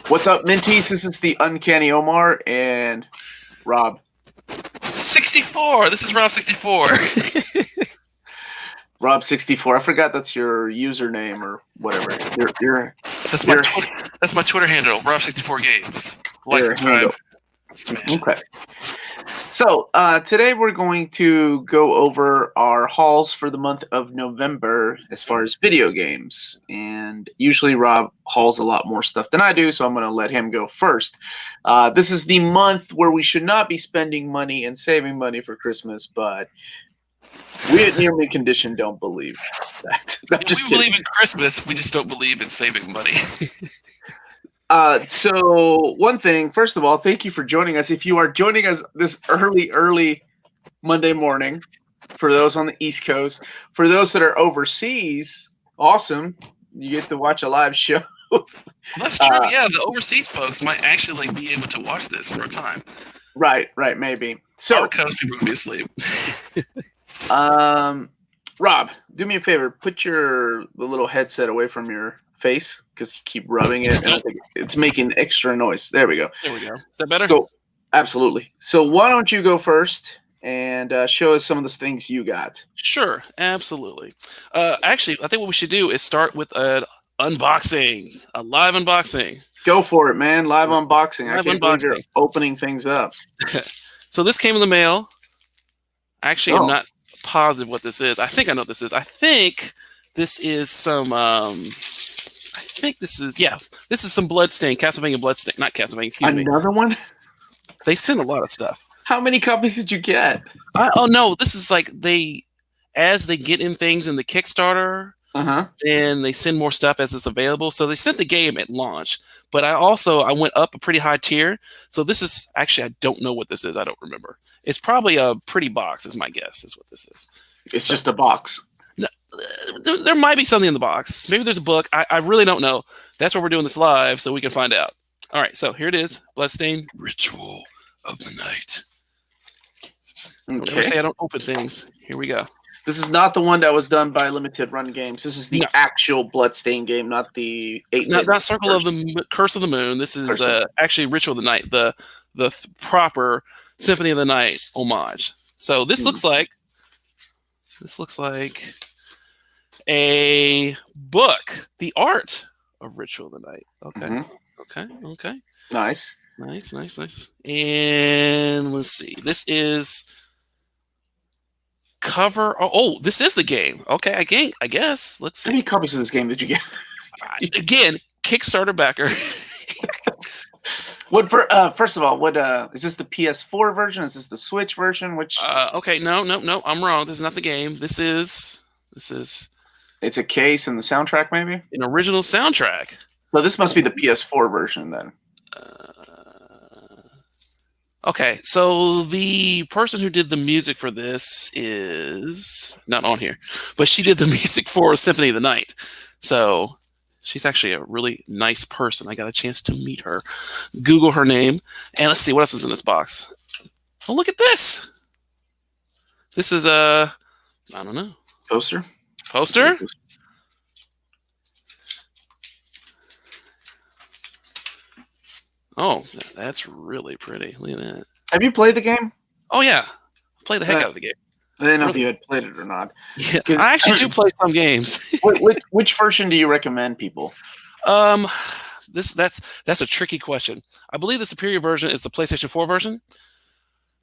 What's up, Minties? This is the Uncanny Omar and Rob. 64. This is Rob 64. Rob64. I forgot that's your username or whatever. That's my Twitter handle. Rob 64 Games. Like, subscribe, handle. smash. Okay. So today we're going to go over our hauls for the month of November as far as video games. And usually Rob hauls a lot more stuff than I do, so I'm going to let him go first. This is the month where we should not be spending money and saving money for Christmas, but we at Near Mint Condition don't believe that. We believe in Christmas, we just don't believe in saving money. So one thing, first of all, thank you for joining us. If you are joining us this early Monday morning, for those on the East Coast, for those that are overseas, awesome. You get to watch a live show. Well, that's true. Yeah, the overseas folks might actually be able to watch this in real time. Right, maybe. So our coast people will be asleep. Rob, do me a favor. Put the little headset away from your face because you keep rubbing it and I think it's making extra noise. There we go. Is that better? So, absolutely. So why don't you go first and show us some of the things you got? Sure, absolutely. Actually, I think what we should do is start with an unboxing, a live unboxing. Go for it, man. Live unboxing. I can't believe you're opening things up. So this came in the mail. Actually, I'm not positive what this is. I think I know what this is. I think this is some this is some Bloodstain, Castlevania Bloodstain. Not Castlevania, excuse me. Another one? They send a lot of stuff. How many copies did you get? No, this is like as they get in things in the Kickstarter, then they send more stuff as it's available. So they sent the game at launch, but I went up a pretty high tier. So this is actually, I don't know what this is. I don't remember. It's probably a pretty box is my guess is what this is. It's just a box. No, there might be something in the box. Maybe there's a book. I really don't know. That's why we're doing this live, so we can find out. All right, so here it is. Bloodstain Ritual of the Night. Okay. Never say I don't open things. Here we go. This is not the one that was done by Limited Run Games. This is the actual Bloodstain game, not the 8-bit. Not Circle of the Curse of the Moon. This is actually Ritual of the Night, the proper Symphony of the Night homage. So this looks like a book, the art of Ritual of the Night. Okay. Okay. Nice. And let's see. This is cover. Oh, this is the game. Okay, I guess. Let's see. How many copies of this game did you get? Again, Kickstarter backer. First of all, what is this the PS4 version? Is this the Switch version? Which? Okay, no, I'm wrong. This is not the game. This is. It's a case and the soundtrack, maybe an original soundtrack. So this must be the PS4 version then. Okay, so the person who did the music for this is not on here, but she did the music for Symphony of the Night. So she's actually a really nice person. I got a chance to meet her. Google her name, and let's see what else is in this box. Oh, look at this. This is I don't know. Poster? Oh, that's really pretty. Look at that. Have you played the game? Oh, yeah. Play the heck out of the game. I didn't know if you had played it or not. Yeah, I actually do play some games. Which version do you recommend people? That's a tricky question. I believe the superior version is the PlayStation 4 version.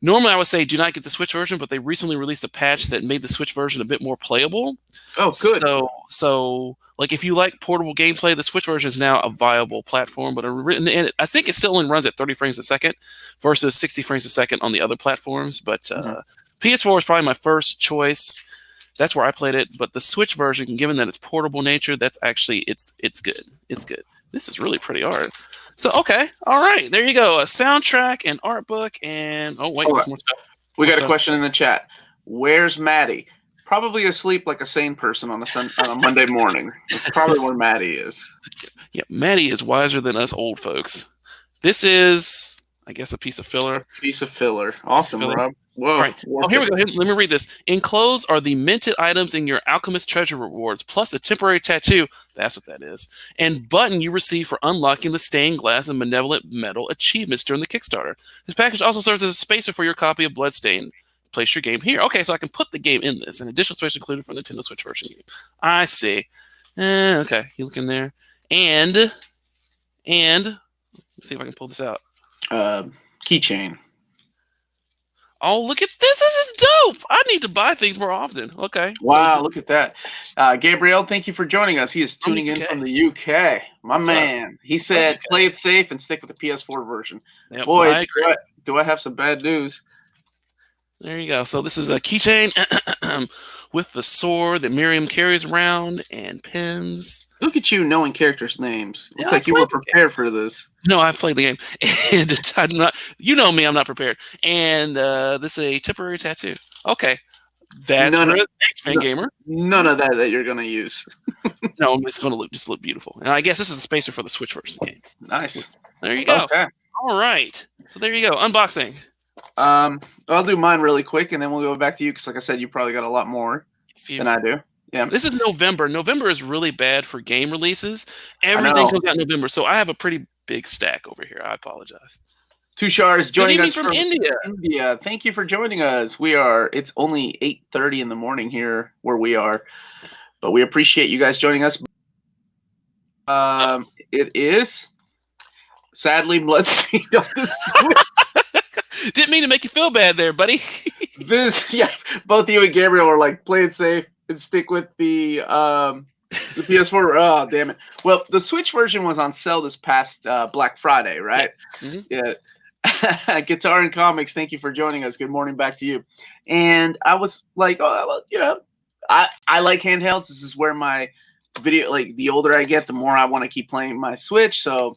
Normally, I would say do not get the Switch version, but they recently released a patch that made the Switch version a bit more playable. Oh, good. So like if you like portable gameplay, the Switch version is now a viable platform. But I think it still only runs at 30 frames a second versus 60 frames a second on the other platforms. But PS4 is probably my first choice. That's where I played it. But the Switch version, given that it's portable nature, that's actually it's good. It's good. This is really pretty art. So, okay. All right. There you go. A soundtrack, an art book, and... Oh, wait. More stuff. We got a question in the chat. Where's Maddie? Probably asleep like a sane person on a Monday morning. That's probably where Maddie is. Yeah, Maddie is wiser than us old folks. This is, I guess, a piece of filler. Awesome, Rob. Whoa. All right. Oh, here we go. Let me read this. Enclosed are the minted items in your Alchemist Treasure rewards, plus a temporary tattoo. That's what that is. And button you receive for unlocking the stained glass and malevolent metal achievements during the Kickstarter. This package also serves as a spacer for your copy of Bloodstained. Place your game here. Okay, so I can put the game in this. An additional space included for Nintendo Switch version game. I see. Okay, you look in there. And let's see if I can pull this out. Keychain. Oh, look at this. This is dope. I need to buy things more often. Okay. Wow, look at that. Gabriel, thank you for joining us. He is tuning in from the UK. What's man. Up? He said, play it safe and stick with the PS4 version. Yep, boy, do I have some bad news. There you go. So this is a keychain with the sword that Miriam carries around and pins. Look at you knowing characters' names. It's like you were prepared for this. No, I've played the game. And I'm not, you know me, I'm not prepared. And this is a temporary tattoo. Okay. That's for the X-Fan gamer. None of that you're going to use. No, it's going to look beautiful. And I guess this is a spacer for the Switch version of the game. Nice. There you go. Okay. All right. So there you go. Unboxing. I'll do mine really quick, and then we'll go back to you because, like I said, you probably got a lot more than I do. Yeah. This is November. November is really bad for game releases. Everything comes out in November, so I have a pretty big stack over here. I apologize. Tushar is joining us from India. Thank you for joining us. It's only 8:30 in the morning here where we are, but we appreciate you guys joining us. It is sadly bloodstained on this. Didn't mean to make you feel bad there, buddy. Both you and Gabriel are like, play it safe and stick with the PS4. Oh, damn it. Well, the Switch version was on sale this past Black Friday, right? Yes. Mm-hmm. Yeah. Guitar and Comics, thank you for joining us. Good morning back to you. And I was like, I like handhelds. This is where my video, like the older I get, the more I want to keep playing my Switch. So,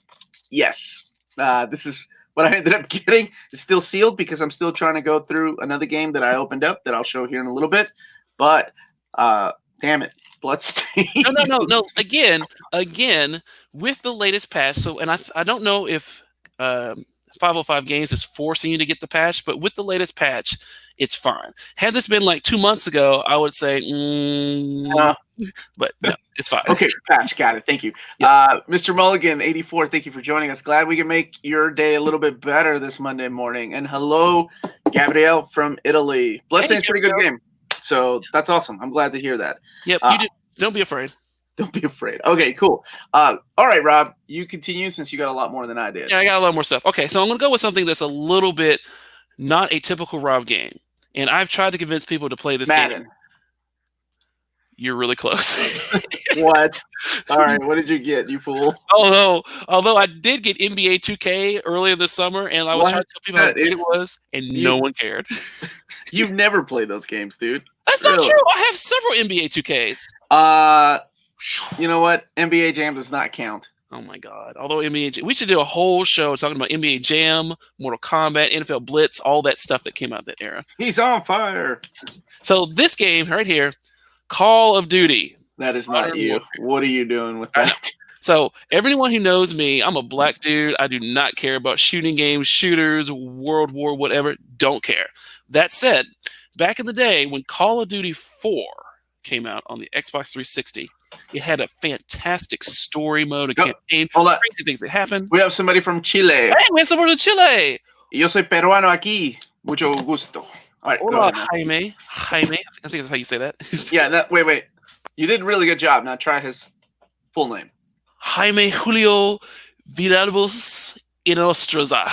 yes, this is what I ended up getting. It's still sealed because I'm still trying to go through another game that I opened up that I'll show here in a little bit. But damn it, Bloodstained. No. Again, with the latest patch. So, and I don't know if 505 Games is forcing you to get the patch, but with the latest patch, it's fine. Had this been like 2 months ago, I would say, but no, it's fine. Okay, patch, got it. Thank you. Yep. Mr. Mulligan, 84, thank you for joining us. Glad we can make your day a little bit better this Monday morning. And hello, Gabrielle from Italy. Bloodstained's pretty good game. So that's awesome. I'm glad to hear that. Yep, don't be afraid. Don't be afraid. Okay, cool. All right, Rob, you continue since you got a lot more than I did. Yeah, I got a lot more stuff. Okay, so I'm going to go with something that's a little bit not a typical Rob game. And I've tried to convince people to play this game. You're really close. What? All right, what did you get, you fool? Although I did get NBA 2K earlier this summer, and I was trying to tell people how great it was, and no one cared. You've never played those games, dude. That's not true. I have several NBA 2Ks. You know what? NBA Jam does not count. Oh my God. Although we should do a whole show talking about NBA Jam, Mortal Kombat, NFL Blitz, all that stuff that came out that era. He's on fire. So this game right here, Call of Duty. That is not you. What are you doing with that? So everyone who knows me, I'm a black dude. I do not care about shooting games, shooters, World War, whatever. Don't care. That said, back in the day when Call of Duty 4 came out on the Xbox 360, it had a fantastic story mode, a campaign, crazy things that happened. We have somebody from Chile. Hey, we have somebody from Chile. Yo soy peruano aquí. Mucho gusto. All right, hola, Jaime. I think that's how you say that. Yeah, wait. You did a really good job. Now try his full name. Jaime Julio Villalobos Inostroza.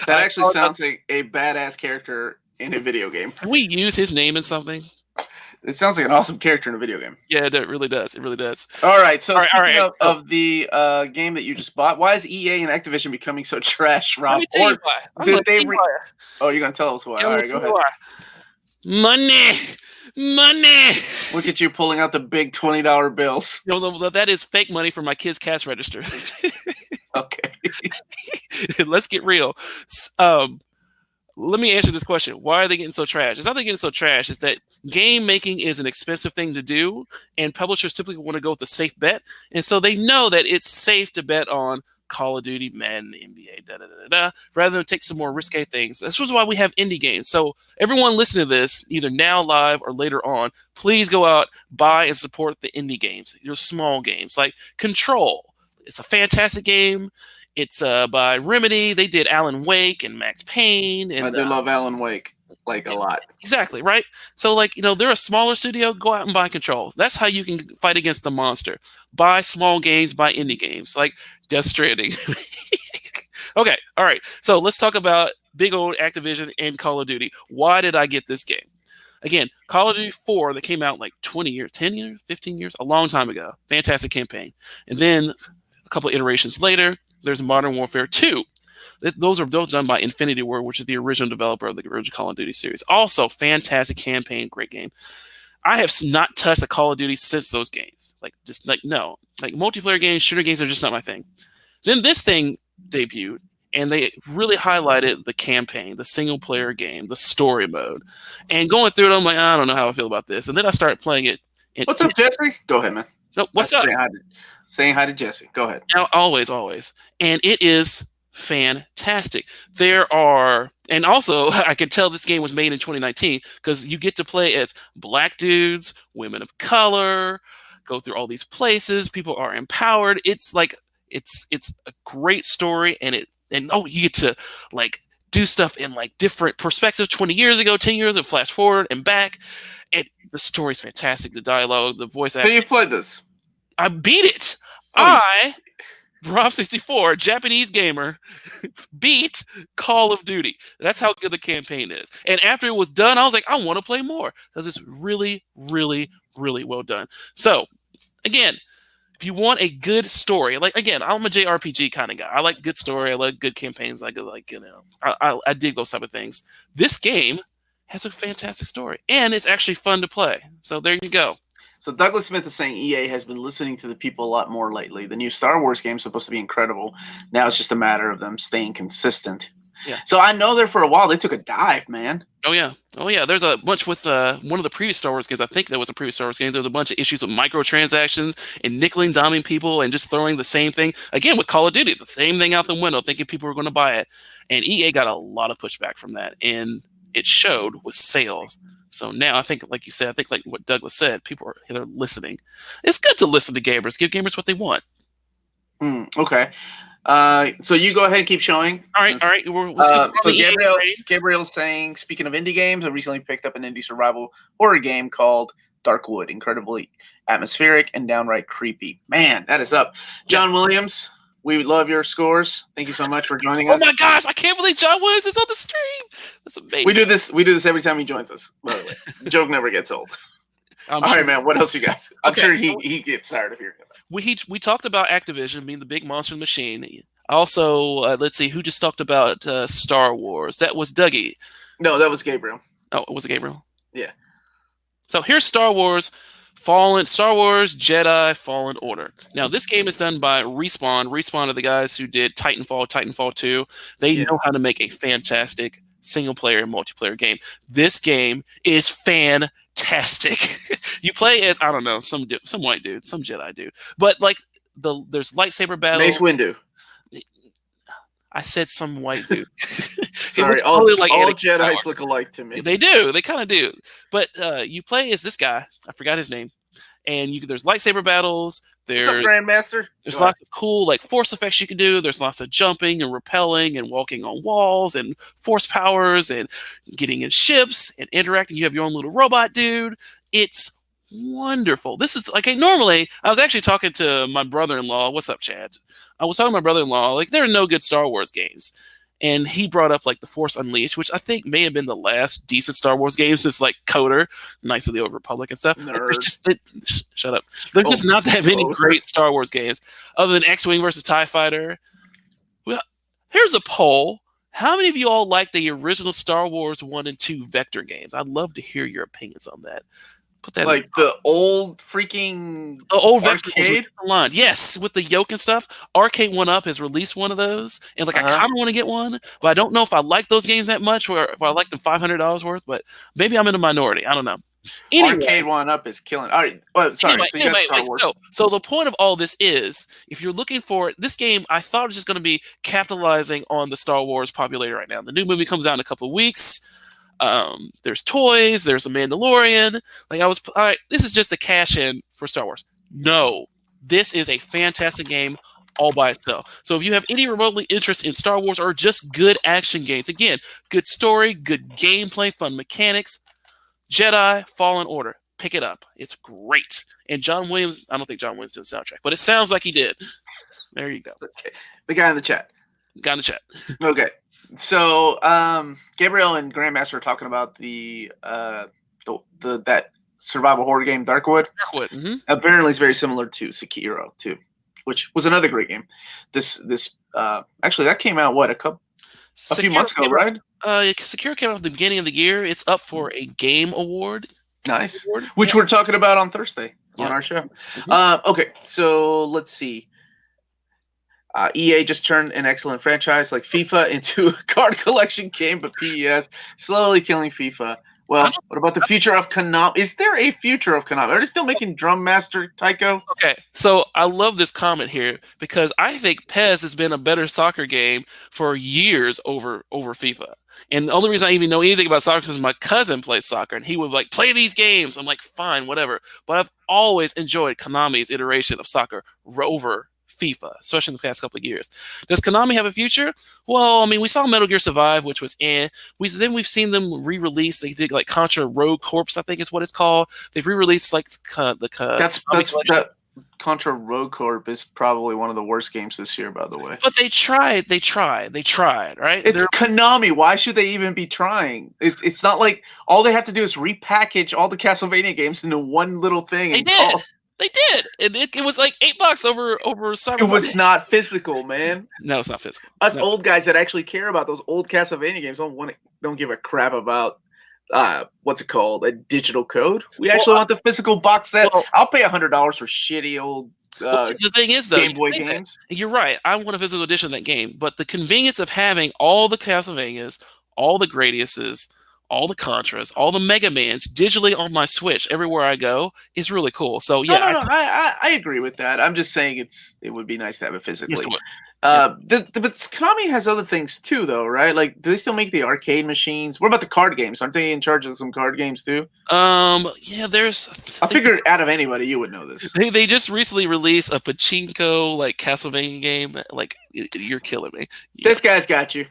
That actually sounds like a badass character in a video game. Can we use his name in something? It sounds like an awesome character in a video game. Yeah, it really does. It really does. All right. So speaking of the game that you just bought, why is EA and Activision becoming so trash, Rob? Let me tell you why. You're going to tell us why. All right, go ahead. Money. Look at you pulling out the big $20 bills. No, that is fake money for my kid's cash register. Okay. Let's get real. Let me answer this question. Why are they getting so trash? It's not they're getting so trash. It's that game making is an expensive thing to do, and publishers typically want to go with the safe bet. And so they know that it's safe to bet on Call of Duty, Madden, NBA, rather than take some more risque things. This is why we have indie games. So everyone listening to this, either now live or later on, please go out, buy and support the indie games, your small games like Control. It's a fantastic game. It's by Remedy. They did Alan Wake and Max Payne. And I do love Alan Wake like a lot. Exactly, right? So, like, they're a smaller studio. Go out and buy Control. That's how you can fight against the monster. Buy small games, buy indie games, like Death Stranding. Okay, all right. So let's talk about big old Activision and Call of Duty. Why did I get this game? Again, Call of Duty 4 that came out like 20 years, 10 years, 15 years, a long time ago. Fantastic campaign. And then a couple of iterations later, there's Modern Warfare 2. Those are both done by Infinity Ward, which is the original developer of the original Call of Duty series. Also, fantastic campaign, great game. I have not touched a Call of Duty since those games. No. Like, multiplayer games, shooter games are just not my thing. Then this thing debuted, and they really highlighted the campaign, the single-player game, the story mode. And going through it, I'm like, I don't know how I feel about this. And then I started playing it. What's up, Jesse? Go ahead, man. No, what's up? Saying hi to Jesse. Go ahead. Always. And it is fantastic. There are, and also I can tell this game was made in 2019 because you get to play as black dudes, women of color, go through all these places. People are empowered. It's like it's a great story, and you get to like do stuff in like different perspectives. 20 years ago, 10 years ago, flash forward and back. The story's fantastic. The dialogue, the voice acting. So you played this? I beat it. Rob64, Japanese gamer, beat Call of Duty. That's how good the campaign is. And after it was done, I was like, I want to play more because it's really, really, really well done. So, again, if you want a good story, I'm a JRPG kind of guy. I like good story. I like good campaigns. I dig those type of things. This game has a fantastic story, and it's actually fun to play. So there you go. So Douglas Smith is saying EA has been listening to the people a lot more lately. The new Star Wars game is supposed to be incredible. Now it's just a matter of them staying consistent. Yeah. So I know there for a while they took a dive, man. Oh yeah. There's a bunch with one of the previous Star Wars games. I think there was a previous Star Wars game. There was a bunch of issues with microtransactions and nickel and diming people and just throwing the same thing again with Call of Duty, the same thing out the window, thinking people were going to buy it. And EA got a lot of pushback from that, and it showed with sales. So now I think, like you said, like what Douglas said, they're listening. It's good to listen to gamers. Give gamers what they want. Okay. So you go ahead and keep showing. All right. So Gabriel's saying, speaking of indie games, I recently picked up an indie survival horror game called Darkwood. Incredibly atmospheric and downright creepy. Man, that is up. John Williams, we love your scores. Thank you so much for joining us. Oh my gosh, I can't believe John Williams is on the stream. That's amazing. We do this every time he joins us, by the way. The joke never gets old. All right, man. What else you got? I'm sure he gets tired of hearing it. We talked about Activision being the big monster machine. Also, let's see, who just talked about Star Wars? That was Dougie. No, that was Gabriel. Oh, was it Gabriel? Yeah. So here's Star Wars Jedi Fallen Order. Now, this game is done by Respawn. Respawn are the guys who did Titanfall 2. They know how to make a fantastic single-player and multiplayer game. This game is fantastic. You play as, I don't know, some white dude, some Jedi dude. But, like, there's lightsaber battle. Mace Windu. I said some white dude. Sorry, all Jedis look alike to me. They do. They kind of do. But you play as this guy. I forgot his name. And there's lightsaber battles. What's up, Grandmaster? There's lots of cool force effects you can do. There's lots of jumping and rappelling and walking on walls and force powers and getting in ships and interacting. You have your own little robot dude. It's wonderful. This is normally I was actually talking to my brother-in-law. What's up, Chad? I was talking to my brother-in-law. There are no good Star Wars games. And he brought up The Force Unleashed, which I think may have been the last decent Star Wars game since Coder, Knights of the Old Republic and stuff. Shut up. There's just not that many great Star Wars games other than X-Wing versus TIE Fighter. Well, here's a poll. How many of you all like the original Star Wars 1 and 2 Vector games? I'd love to hear your opinions on that. Put that the old freaking old arcade line. Yes, with the yoke and stuff. Arcade 1UP has released one of those, and I kind of want to get one, but I don't know if I like those games that much, or if I like them $500 worth. But maybe I'm in a minority. I don't know. Anyway, Arcade one up is killing. All right. Oh, sorry. So you got Star like, Wars. so the point of all this is, if you're looking for this game, I thought it was just going to be capitalizing on the Star Wars popularity right now. The new movie comes out in a couple of weeks. There's toys. There's a Mandalorian. Like all right, this is just a cash in for Star Wars. No, this is a fantastic game all by itself. So if you have any remotely interest in Star Wars or just good action games, again, good story, good gameplay, fun mechanics, Jedi Fallen Order, pick it up. It's great. And John Williams, I don't think John Williams did the soundtrack, but it sounds like he did. There you go. Okay. The guy in the chat. Got in the chat. Okay. So Gabriel and Grandmaster are talking about the that survival horror game Darkwood. Darkwood. Mm-hmm. Apparently it's very similar to Sekiro too, which was another great game. This actually that came out a few months ago, right? Sekiro came out at the beginning of the year. It's up for a game award. Nice. Which we're talking about on Thursday on our show. Mm-hmm. Okay, so let's see. EA just turned an excellent franchise like FIFA into a card collection game, but PES slowly killing FIFA. Well, what about the future of Konami? Is there a future of Konami? Are they still making Drum Master, Tycho? Okay, so I love this comment here because I think PES has been a better soccer game for years over FIFA. And the only reason I even know anything about soccer is because my cousin plays soccer, and he would like play these games. I'm like, fine, whatever. But I've always enjoyed Konami's iteration of soccer over FIFA, especially in the past couple of years. Does Konami have a future? Well, I mean, we saw Metal Gear Survive, which was we've seen them re-release. They did like Contra Rogue Corps, I think is what it's called. They've re-released like that Contra Rogue Corp is probably one of the worst games this year, by the way. But they tried, right? It's Konami. Why should they even be trying? It's not like all they have to do is repackage all the Castlevania games into one little thing. They did, and it was like $8 over Cyber. It was not physical, man. No, it's not physical. Us old guys that actually care about those old Castlevania games don't give a crap about what's it called, a digital code. We actually want the physical box set. I'll pay $100 for shitty old. The thing is, though, Game Boy games. You're right. I want a physical edition of that game, but the convenience of having all the Castlevanias, all the Gradiuses, all the Contras, all the Mega Mans digitally on my Switch everywhere I go is really cool. So yeah, I agree with that. I'm just saying it would be nice to have it physically. Yes, but Konami has other things too, though, right? Like, do they still make the arcade machines? What about the card games? Aren't they in charge of some card games too? Yeah, I figured out of anybody you would know this. They just recently released a pachinko like Castlevania game. Like, you're killing me. This guy's got you.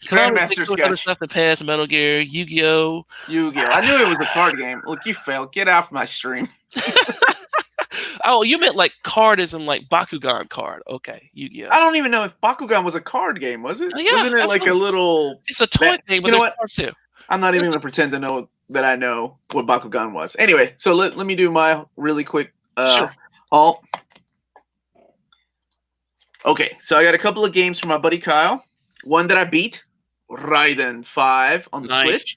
Grandmaster's got you. Stuff that passed Metal Gear, Yu-Gi-Oh. I knew it was a card game. Look, you failed. Get off my stream. Oh, you meant like card as in like Bakugan card. Okay, Yu-Gi-Oh. I don't even know if Bakugan was a card game, was it? Yeah, wasn't it like a little... It's a toy thing, but there's cards too. I'm not even going to pretend to know that I know what Bakugan was. Anyway, so let me do my really quick haul. Okay, so I got a couple of games from my buddy Kyle. One that I beat, Raiden 5 on the Switch.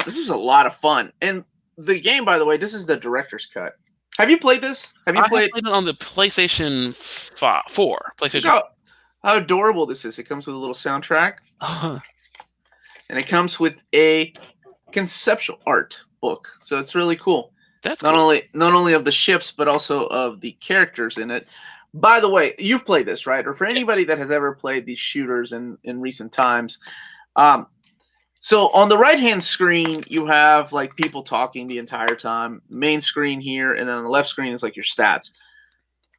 This was a lot of fun. And the game, by the way, this is the director's cut. Have you played this? I played it on the PlayStation 4. How adorable this is. It comes with a little soundtrack. And it comes with a conceptual art book. So it's really cool. That's not only of the ships, but also of the characters in it. By the way, you've played this, right? Or for anybody that has ever played these shooters in recent times. So on the right-hand screen, you have like people talking the entire time. Main screen here, and then on the left screen is like your stats.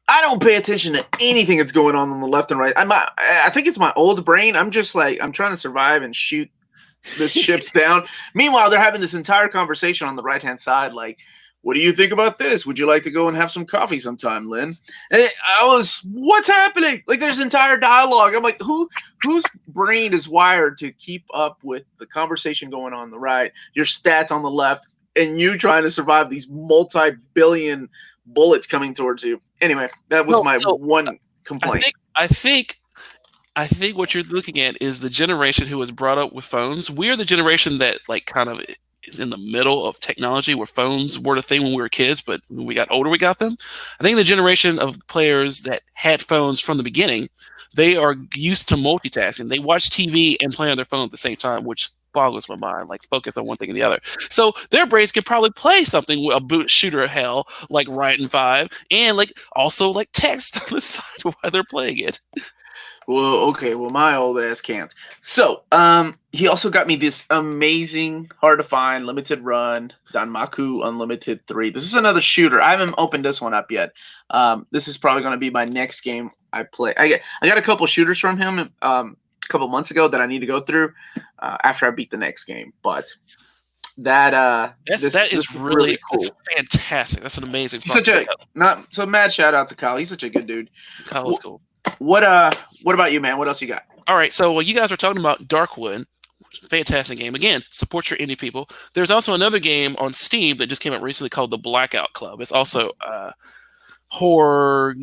I don't pay attention to anything that's going on the left and right. I think it's my old brain. I'm just like, I'm trying to survive and shoot the ships down. Meanwhile, they're having this entire conversation on the right-hand side, like, what do you think about this? Would you like to go and have some coffee sometime, Lynn? And what's happening? Like, there's entire dialogue. I'm like, whose brain is wired to keep up with the conversation going on the right, your stats on the left, and you trying to survive these multi-billion bullets coming towards you? Anyway, that was one complaint. I think what you're looking at is the generation who was brought up with phones. We're the generation that like kind of is in the middle of technology where phones were the thing when we were kids, but when we got older, we got them. I think the generation of players that had phones from the beginning, they are used to multitasking. They watch TV and play on their phone at the same time, which boggles my mind. Like focus on one thing and the other. So their brains could probably play something a boot shooter of hell like Ryan 5, and like also like text on the side while they're playing it. Well, okay. Well, my old ass can't. So, he also got me this amazing, hard to find, limited run Danmaku Unlimited 3. This is another shooter. I haven't opened this one up yet. This is probably going to be my next game I play. I got a couple shooters from him a couple months ago that I need to go through after I beat the next game. But that That is really cool. That's fantastic. That's an amazing. He's such a not so mad. Shout out to Kyle. He's such a good dude. Kyle's cool. What about you, man? What else you got? All right, so you guys were talking about Darkwood. Fantastic game. Again, support your indie people. There's also another game on Steam that just came out recently called The Blackout Club. It's also horror,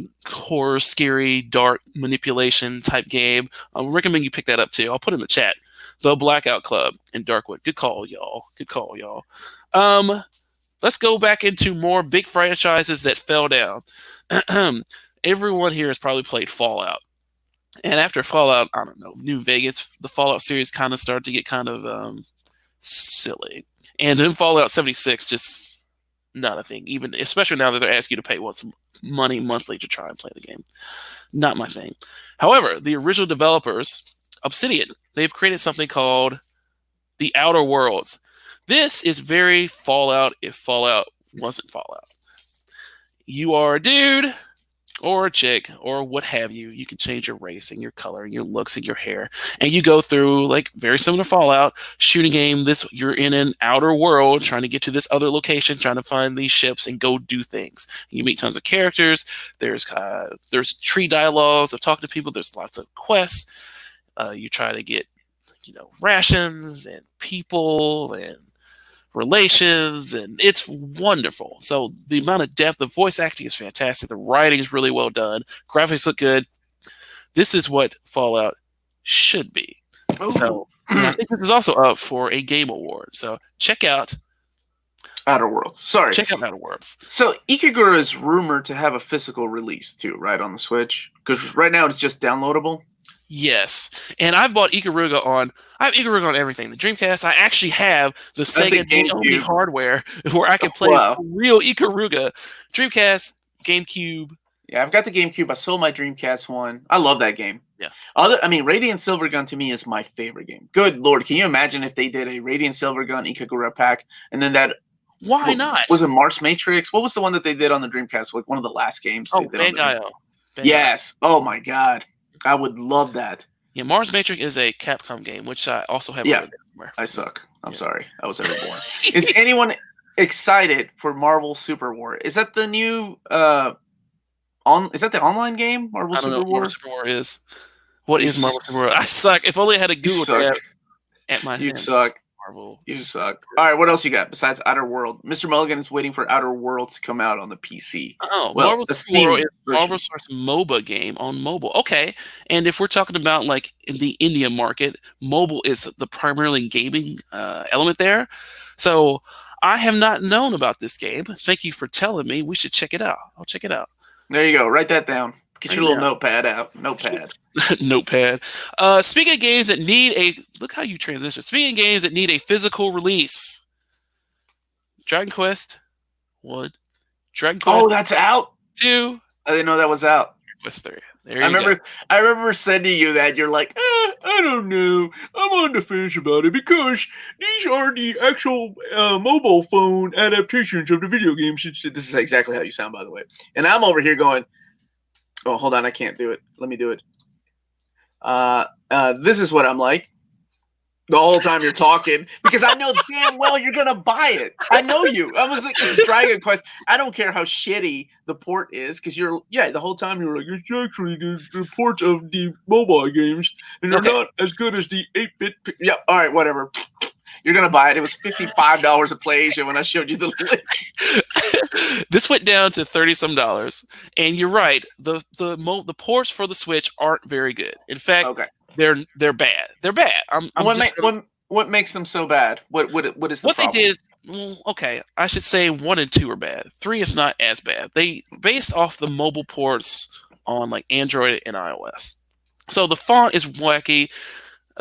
scary, dark manipulation type game. I recommend you pick that up too. I'll put it in the chat. The Blackout Club in Darkwood. Good call, y'all. Good call, y'all. Let's go back into more big franchises that fell down. Everyone here has probably played Fallout. And after Fallout, I don't know, New Vegas, the Fallout series kind of started to get kind of silly. And then Fallout 76, just not a thing. Even especially now that they're asking you to pay some money monthly to try and play the game. Not my thing. However, the original developers, Obsidian, they've created something called The Outer Worlds. This is very Fallout if Fallout wasn't Fallout. You are a dude or a chick or what have you. You can change your race and your color and your looks and your hair. And you go through, like, very similar to Fallout, shooting game. You're in an outer world trying to get to this other location, trying to find these ships and go do things. You meet tons of characters. There's tree dialogues of talking to people. There's lots of quests. You try to get, rations and people and relations, and it's wonderful. So the amount of depth, the voice acting is fantastic. The writing is really well done. Graphics look good. This is what Fallout should be. Oh. So I think this is also up for a Game Award. So check out Outer Worlds. Sorry. Check out Outer Worlds. So Ikagura is rumored to have a physical release too, right, on the Switch? Because right now it's just downloadable. Yes, and I've bought Ikaruga on. I have Ikaruga on everything. The Dreamcast. I actually have the Sega GameCube hardware where I can play real Ikaruga. Dreamcast, GameCube. Yeah, I've got the GameCube. I sold my Dreamcast one. I love that game. Yeah. Radiant Silvergun to me is my favorite game. Good Lord, can you imagine if they did a Radiant Silvergun Ikagura pack and then that? Why not? Was it Mars Matrix? What was the one that they did on the Dreamcast? Like one of the last games. Oh, Bangai-O. Yes. Oh my God. I would love that. Yeah, Mars Matrix is a Capcom game, which I also have. Yeah, somewhere. I suck. I'm sorry. I was ever born. Is anyone excited for Marvel Super War? Is that the new Is that the online game? Marvel Super War? Marvel Super War is. What is Marvel Super War? I suck. If only I had a Google tab at my hand. You suck. Marvel. You suck. All right, what else you got besides Outer World? Mr. Mulligan is waiting for Outer Worlds to come out on the PC. Oh, well, Marvel Super War is Marvel's first MOBA game on mobile. Okay, and if we're talking about like in the India market, mobile is the primarily gaming element there. So I have not known about this game. Thank you for telling me. We should check it out. I'll check it out. There you go. Write that down. Get your little notepad out. Notepad. Speaking of games that need look how you transition. Speaking of games that need a physical release, Dragon Quest 1, Dragon Quest. Oh, that's out. 2. I didn't know that was out. Dragon Quest 3. There you go. I remember sending you that. You're like, I don't know. I'm on the fence about it because these are the actual mobile phone adaptations of the video games. This is exactly how you sound, by the way. And I'm over here going, oh, hold on. I can't do it. Let me do it. This is what I'm like the whole time you're talking because I know damn well you're going to buy it. I know you. I was like, Dragon Quest. I don't care how shitty the port is because the whole time you were like, it's actually the ports of the mobile games and they're not as good as the 8-bit. Yeah, all right, whatever. You're going to buy it. It was $55 a PlayStation when I showed you the link. This went down to $30-some. And you're right. The ports for the Switch aren't very good. In fact, they're bad. They're bad. What makes them so bad? What is the problem? They did? Well, okay, I should say 1 and 2 are bad. 3 is not as bad. They based off the mobile ports on like Android and iOS. So the font is wacky.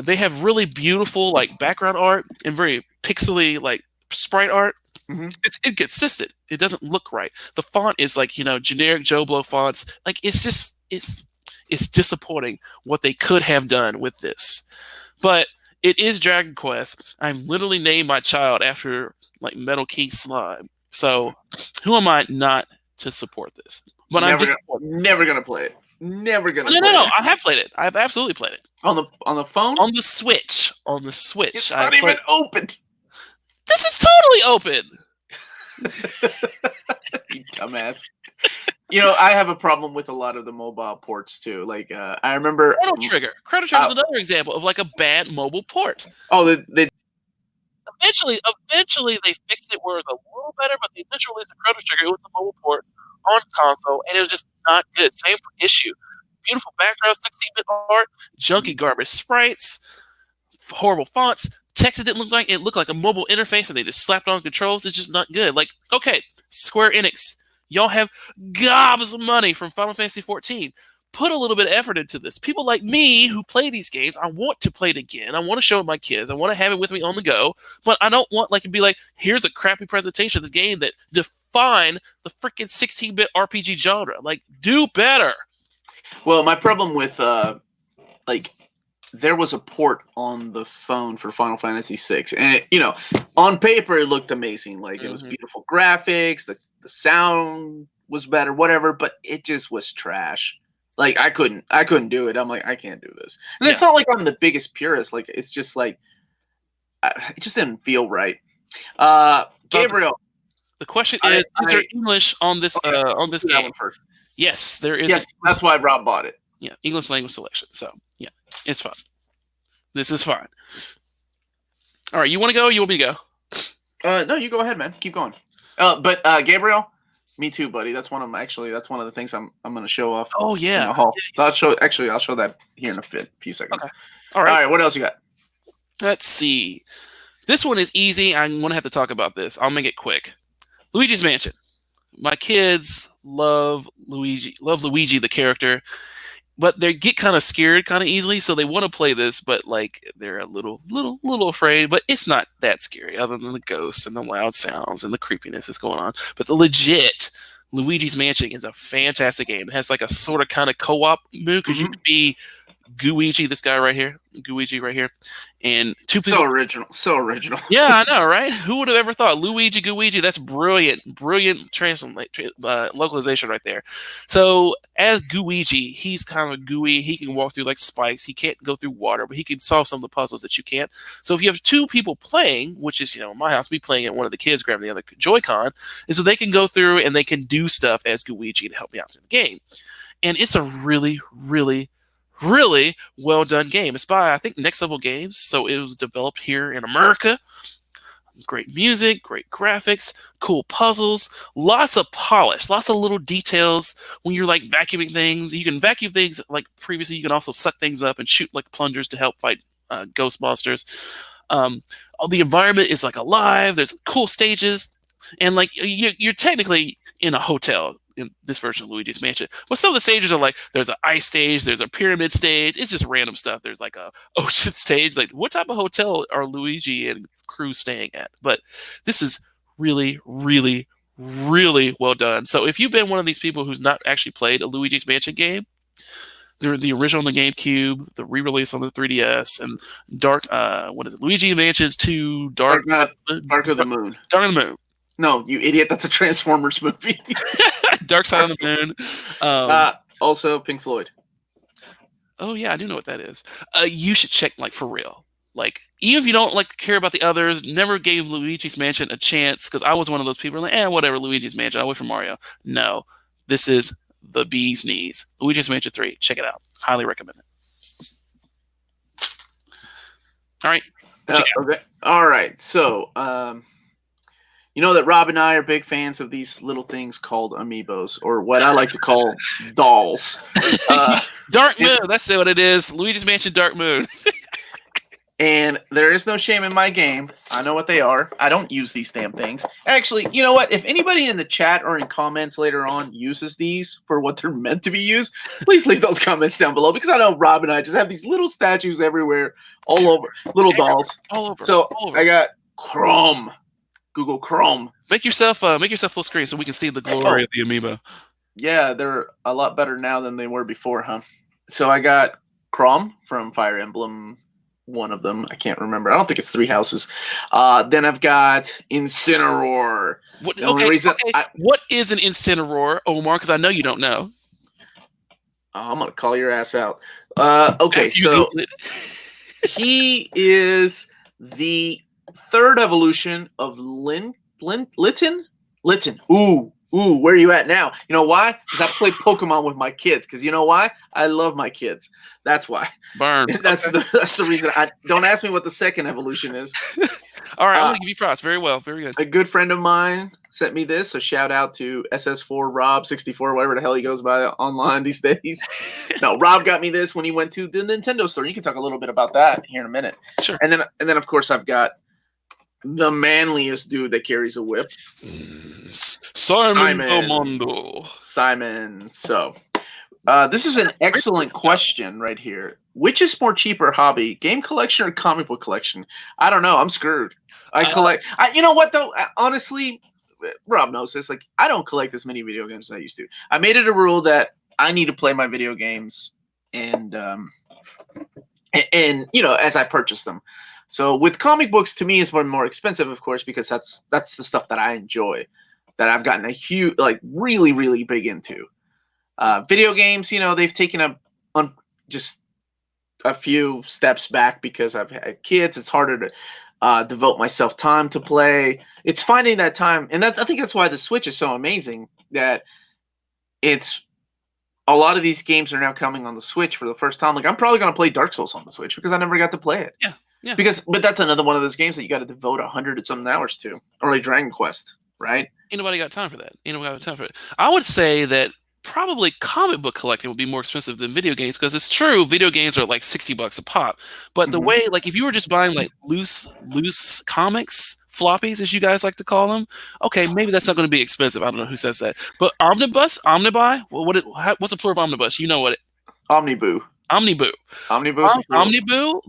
They have really beautiful like background art and very pixely like sprite art. Mm-hmm. It's inconsistent. It doesn't look right. The font is like generic Joe Blow fonts. Like it's disappointing what they could have done with this. But it is Dragon Quest. I'm literally named my child after like Metal King Slime. So who am I not to support this? But I'm just never gonna play it. Never gonna. No. I have played it. I've absolutely played it on the phone. On the Switch. On the Switch. It's not even open. This is totally open. You dumbass. I have a problem with a lot of the mobile ports too. Like I remember Chrono Trigger. Chrono Trigger is another example of like a bad mobile port. Oh, they eventually they fixed it where it was a little better, but they initially released the Chrono Trigger. It was a mobile port on console, and it was just not good. Same issue. Beautiful background, 16-bit art, junky garbage sprites, horrible fonts. Text didn't look like it looked like a mobile interface, and they just slapped on controls. It's just not good. Like, okay, Square Enix, y'all have gobs of money from Final Fantasy XIV. Put a little bit of effort into this. People like me who play these games, I want to play it again. I want to show it my kids. I want to have it with me on the go. But I don't want to be like, here's a crappy presentation of this game that define the freaking 16-bit RPG genre. Like, do better. Well, my problem with there was a port on the phone for Final Fantasy VI, and on paper it looked amazing. Like it was beautiful graphics, the sound was better, whatever, but it just was trash. Like I couldn't do it. I'm like, I can't do this. And it's not like I'm the biggest purist. Like it's just like it just didn't feel right. Gabriel, the question is there English on this on this game? Yes, there is. Yes, that's why Rob bought it. Yeah, English language selection. So yeah, it's fine. This is fine. All right, you want to go? Or you want me to go? No, you go ahead, man. Keep going. But Gabriel, me too, buddy. That's one of the things I'm going to show off. Oh yeah. I'll show that here in a few seconds. Okay. All right. What else you got? Let's see. This one is easy. I'm going to have to talk about this. I'll make it quick. Luigi's Mansion. My kids love Luigi the character, but they get kind of scared kind of easily, so they want to play this, but like they're a little afraid. But it's not that scary, other than the ghosts and the loud sounds and the creepiness that's going on. But the legit Luigi's Mansion is a fantastic game. It has like a sort of kind of co-op mood because you could be Gooigi, this guy right here, Gooigi right here, and two people. So original. Yeah, I know, right? Who would have ever thought Luigi Gooigi? That's brilliant localization right there. So as Gooigi, he's kind of gooey. He can walk through like spikes. He can't go through water, but he can solve some of the puzzles that you can't. So if you have two people playing, which is in my house, me playing it, one of the kids grabbing the other Joy-Con, and so they can go through and they can do stuff as Gooigi to help me out through the game. And it's a really, really well done game. It's by, I think, Next Level Games, so it was developed here in America. Great music, great graphics, cool puzzles, lots of polish, lots of little details. When you're like vacuuming things, you can vacuum things like previously. You can also suck things up and shoot like plungers to help fight ghost monsters. The environment is like alive. There's cool stages, and like you're technically in a hotel in this version of Luigi's Mansion. But some of the stages are like, there's an ice stage, there's a pyramid stage. It's just random stuff. There's like a ocean stage. Like, what type of hotel are Luigi and crew staying at? But this is really, really, really well done. So if you've been one of these people who's not actually played a Luigi's Mansion game, they're the original on the GameCube, the re-release on the 3DS, and Luigi Mansions 2, Dark of the Moon. Dark of the Moon. No, you idiot. That's a Transformers movie. Dark Side of the Moon. Also, Pink Floyd. Oh, yeah, I do know what that is. You should check, like, for real. Like, even if you don't, like, care about the others, never gave Luigi's Mansion a chance, because I was one of those people like, whatever, Luigi's Mansion, I'll wait for Mario. No, this is the bee's knees. Luigi's Mansion 3. Check it out. Highly recommend it. All right. Okay. All right. So, you know that Rob and I are big fans of these little things called amiibos, or what I like to call dolls. Dark Moon, that's what it is. Luigi's Mansion Dark Moon. And there is no shame in my game. I know what they are. I don't use these damn things. Actually, you know what? If anybody in the chat or in comments later on uses these for what they're meant to be used, please leave those comments down below, because I know Rob and I just have these little statues everywhere, all over, little dolls. All over. So all over. I got Chrome, Google Chrome. Make yourself full screen so we can see the glory of the amiibo. Yeah, they're a lot better now than they were before, huh? So I got Chrome from Fire Emblem. One of them, I can't remember. I don't think it's Three Houses. Then I've got Incineroar. What, The only reason what is an Incineroar, Omar? Because I know you don't know. I'm gonna call your ass out. Okay, so he is the third evolution of Litten. Ooh, where are you at now? You know why? Because I play Pokemon with my kids. Because you know why? I love my kids. That's why. Burn. That's the reason. Don't ask me what the second evolution is. All right, I'm gonna give you props. Very well, very good. A good friend of mine sent me this, so shout out to SS4 Rob 64, whatever the hell he goes by online these days. No, Rob got me this when he went to the Nintendo store. You can talk a little bit about that here in a minute. Sure. And then of course I've got the manliest dude that carries a whip. Simon Belmondo. Simon. So this is an excellent question right here. Which is more cheaper hobby, game collection or comic book collection? I don't know. I'm screwed. I collect. You know what though? Honestly, Rob knows this. Like, I don't collect as many video games as I used to. I made it a rule that I need to play my video games, and you know, as I purchase them. So with comic books, to me, it's more expensive, of course, because that's the stuff that I enjoy, that I've gotten a huge, like, really, really big into. Video games, you know, they've taken just a few steps back because I've had kids. It's harder to devote myself time to play. It's finding that time, and I think that's why the Switch is so amazing. That it's a lot of these games are now coming on the Switch for the first time. Like, I'm probably going to play Dark Souls on the Switch because I never got to play it. Yeah. But that's another one of those games that you got to devote 100 and something hours to, or like Dragon Quest, right? Ain't nobody got time for that. I would say that probably comic book collecting would be more expensive than video games, because it's true, video games are like $60 a pop. But the way, like, if you were just buying like loose comics, floppies, as you guys like to call them, okay, maybe that's not going to be expensive. I don't know who says that. But omnibuy? Well, what's the plural of omnibus? You know what? Omniboo. Omniboo.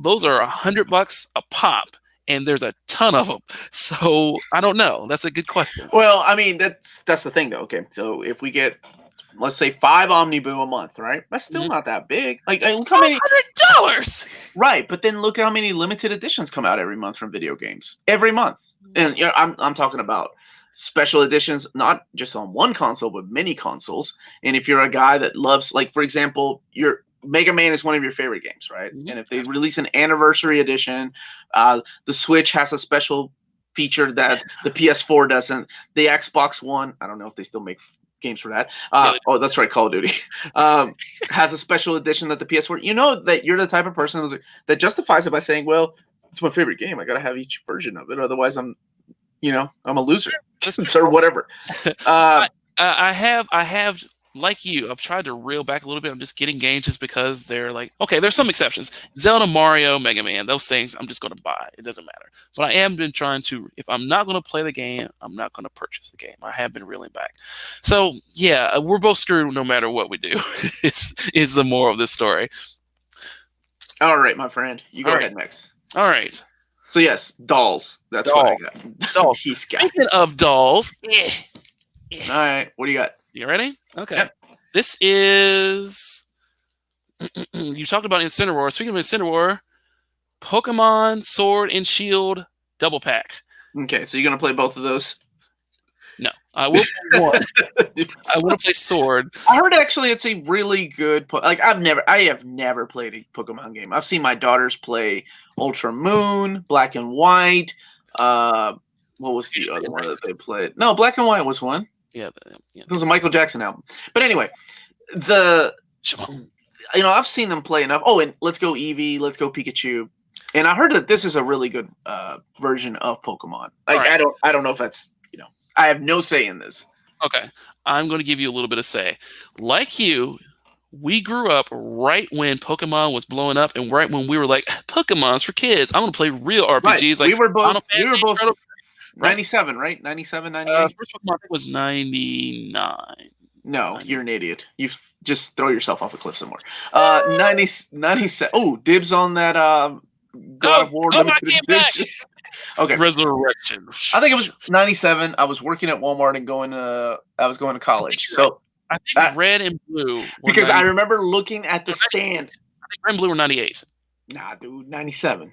Those are $100 a pop, and there's a ton of them. So I don't know. That's a good question. Well, I mean, that's the thing, though. Okay, so if we get, let's say, 5 Omniboo a month, right? That's still not that big. Like, look how many $100. Right, but then look how many limited editions come out every month from video games. Every month, and you know, I'm talking about special editions, not just on one console, but many consoles. And if you're a guy that loves, like, for example, your Mega Man is one of your favorite games, right? Mm-hmm. And if they release an anniversary edition, the Switch has a special feature that the PS4 doesn't. The Xbox One, I don't know if they still make games for that. Oh, that's right, Call of Duty has a special edition that the PS4. You know that you're the type of person that justifies it by saying, "Well, it's my favorite game. I gotta have each version of it. Otherwise, I'm a loser." Or whatever. I have. Like you, I've tried to reel back a little bit. I'm just getting games just because they're like, okay, there's some exceptions. Zelda, Mario, Mega Man, those things I'm just going to buy. It doesn't matter. But I am been trying to, if I'm not going to play the game, I'm not going to purchase the game. I have been reeling back. So, yeah, we're both screwed no matter what we do, is the moral of this story. All right, my friend. You go ahead next. All right. So, yes, dolls. That's what I got. Dolls. Speaking of dolls. All right. What do you got? You ready? Okay. Yep. This is... you talked about Incineroar. Speaking of Incineroar, Pokemon Sword and Shield double pack. Okay, so you're going to play both of those? No. I will play one. I want to play Sword. I heard actually it's a really good... I have never played a Pokemon game. I've seen my daughters play Ultra Moon, Black and White. What was the other one that they played? No, Black and White was one. Yeah. It was a Michael Jackson album. But anyway, I've seen them play enough. Oh, and Let's Go Eevee, Let's Go Pikachu. And I heard that this is a really good version of Pokemon. Like, right. I don't know if that's, I have no say in this. Okay. I'm going to give you a little bit of say. Like you, we grew up right when Pokemon was blowing up, and right when we were like, Pokemon's for kids. I'm gonna play real Right. RPGs like Final We were Fantasy. both Right? 97, right? 97, 98? First Pokemon I think was 99. No, 90. you're an idiot. You just throw yourself off a cliff somewhere. 90, 97. Oh, dibs on that God of War I limited came back. edition. Okay. Resurrection. I think it was 97. I was working at Walmart and I was going to college. So I think red and blue were because I 90. remember looking at the stand. I think red and blue were 98. Nah, dude, 97.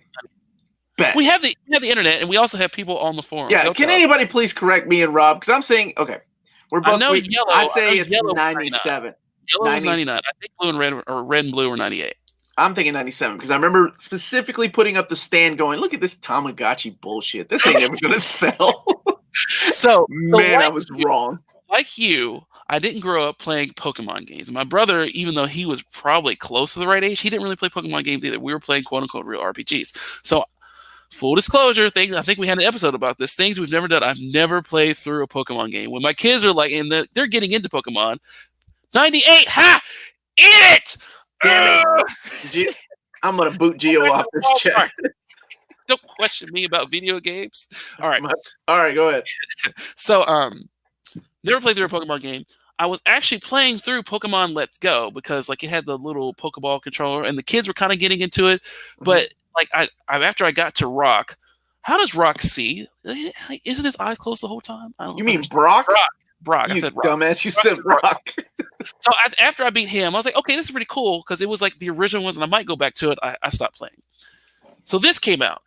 Bet. We have the internet, and we also have people on the forums. Yeah, can anybody please correct me and Rob? Because I'm saying, okay, we're both. Yellow. I say it's yellow 97. Yellow was 99. I think blue and red, or red and blue were 98. I'm thinking 97 because I remember specifically putting up the stand going, look at this Tamagotchi bullshit. This ain't ever going to sell. So man, I was wrong. Like you, I didn't grow up playing Pokemon games. My brother, even though he was probably close to the right age, he didn't really play Pokemon games either. We were playing quote-unquote real RPGs. So full disclosure, I think we had an episode about this. Things we've never done. I've never played through a Pokemon game. When my kids are like, they're getting into Pokemon. 98, ha! Eat it! Damn it. I'm going to boot Geo off this chat. Don't question me about video games. All right. All right, go ahead. So, never played through a Pokemon game. I was actually playing through Pokemon Let's Go because like it had the little Pokeball controller and the kids were kind of getting into it. But like I after I got to Rock, how does Rock see? Isn't his eyes closed the whole time? You mean Brock? Brock. You I said Rock. Dumbass, you said Rock. So after I beat him, I was like, okay, this is pretty cool because it was like the original ones, and I might go back to it. I stopped playing. So this came out,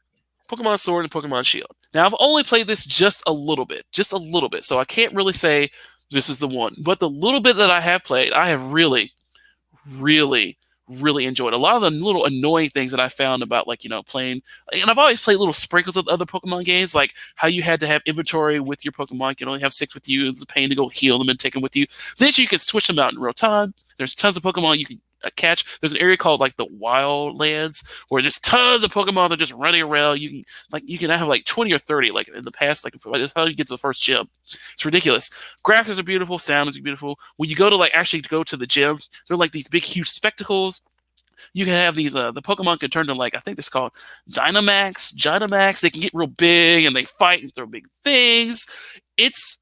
Pokemon Sword and Pokemon Shield. Now I've only played this just a little bit. So I can't really say this is the one. But the little bit that I have played, I have really, really, really enjoyed. A lot of the little annoying things that I found about playing, and I've always played little sprinkles of other Pokemon games, like how you had to have inventory with your Pokemon. You can only have 6 with you. It's a pain to go heal them and take them with you. Then you can switch them out in real time. There's tons of Pokemon you can catch. There's an area called like the Wildlands where there's tons of Pokemon that are just running around. You can have like 20 or 30 like in the past. Like that's how you get to the first gym. It's ridiculous. Graphics are beautiful. Sound is beautiful. When you go to actually go to the gym, they're like these big huge spectacles. You can have these. The Pokemon can turn to I think it's called Dynamax. They can get real big and they fight and throw big things. It's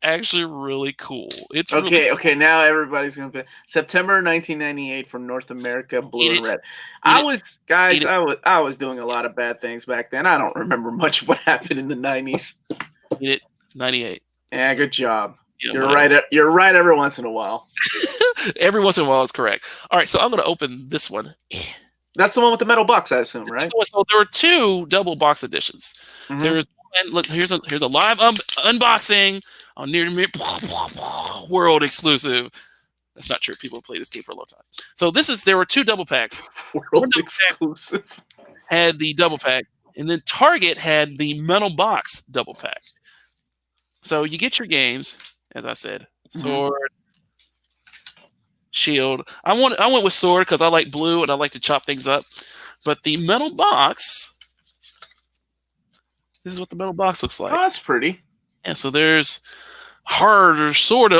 actually really cool. It's okay. Really cool. Okay, now everybody's gonna play September 1998 from North America, blue and red. I was doing a lot of bad things back then. I don't remember much of what happened in the 90s. 98. Yeah, good job. Yeah, you're right. You're right every once in a while. Every once in a while is correct. All right, so I'm going to open this one. That's the one with the metal box, I assume, right? So there were 2 double box editions. Mm-hmm. There's look. Here's a live unboxing on Near World exclusive. That's not true. People have played this game for a long time. So there were 2 double packs. World exclusive had the double pack, and then Target had the metal box double pack. So you get your games, as I said, Sword, Shield. I went with Sword because I like blue and I like to chop things up. But the metal box, this is what the metal box looks like. Oh, that's pretty. Yeah, so there's Swordazar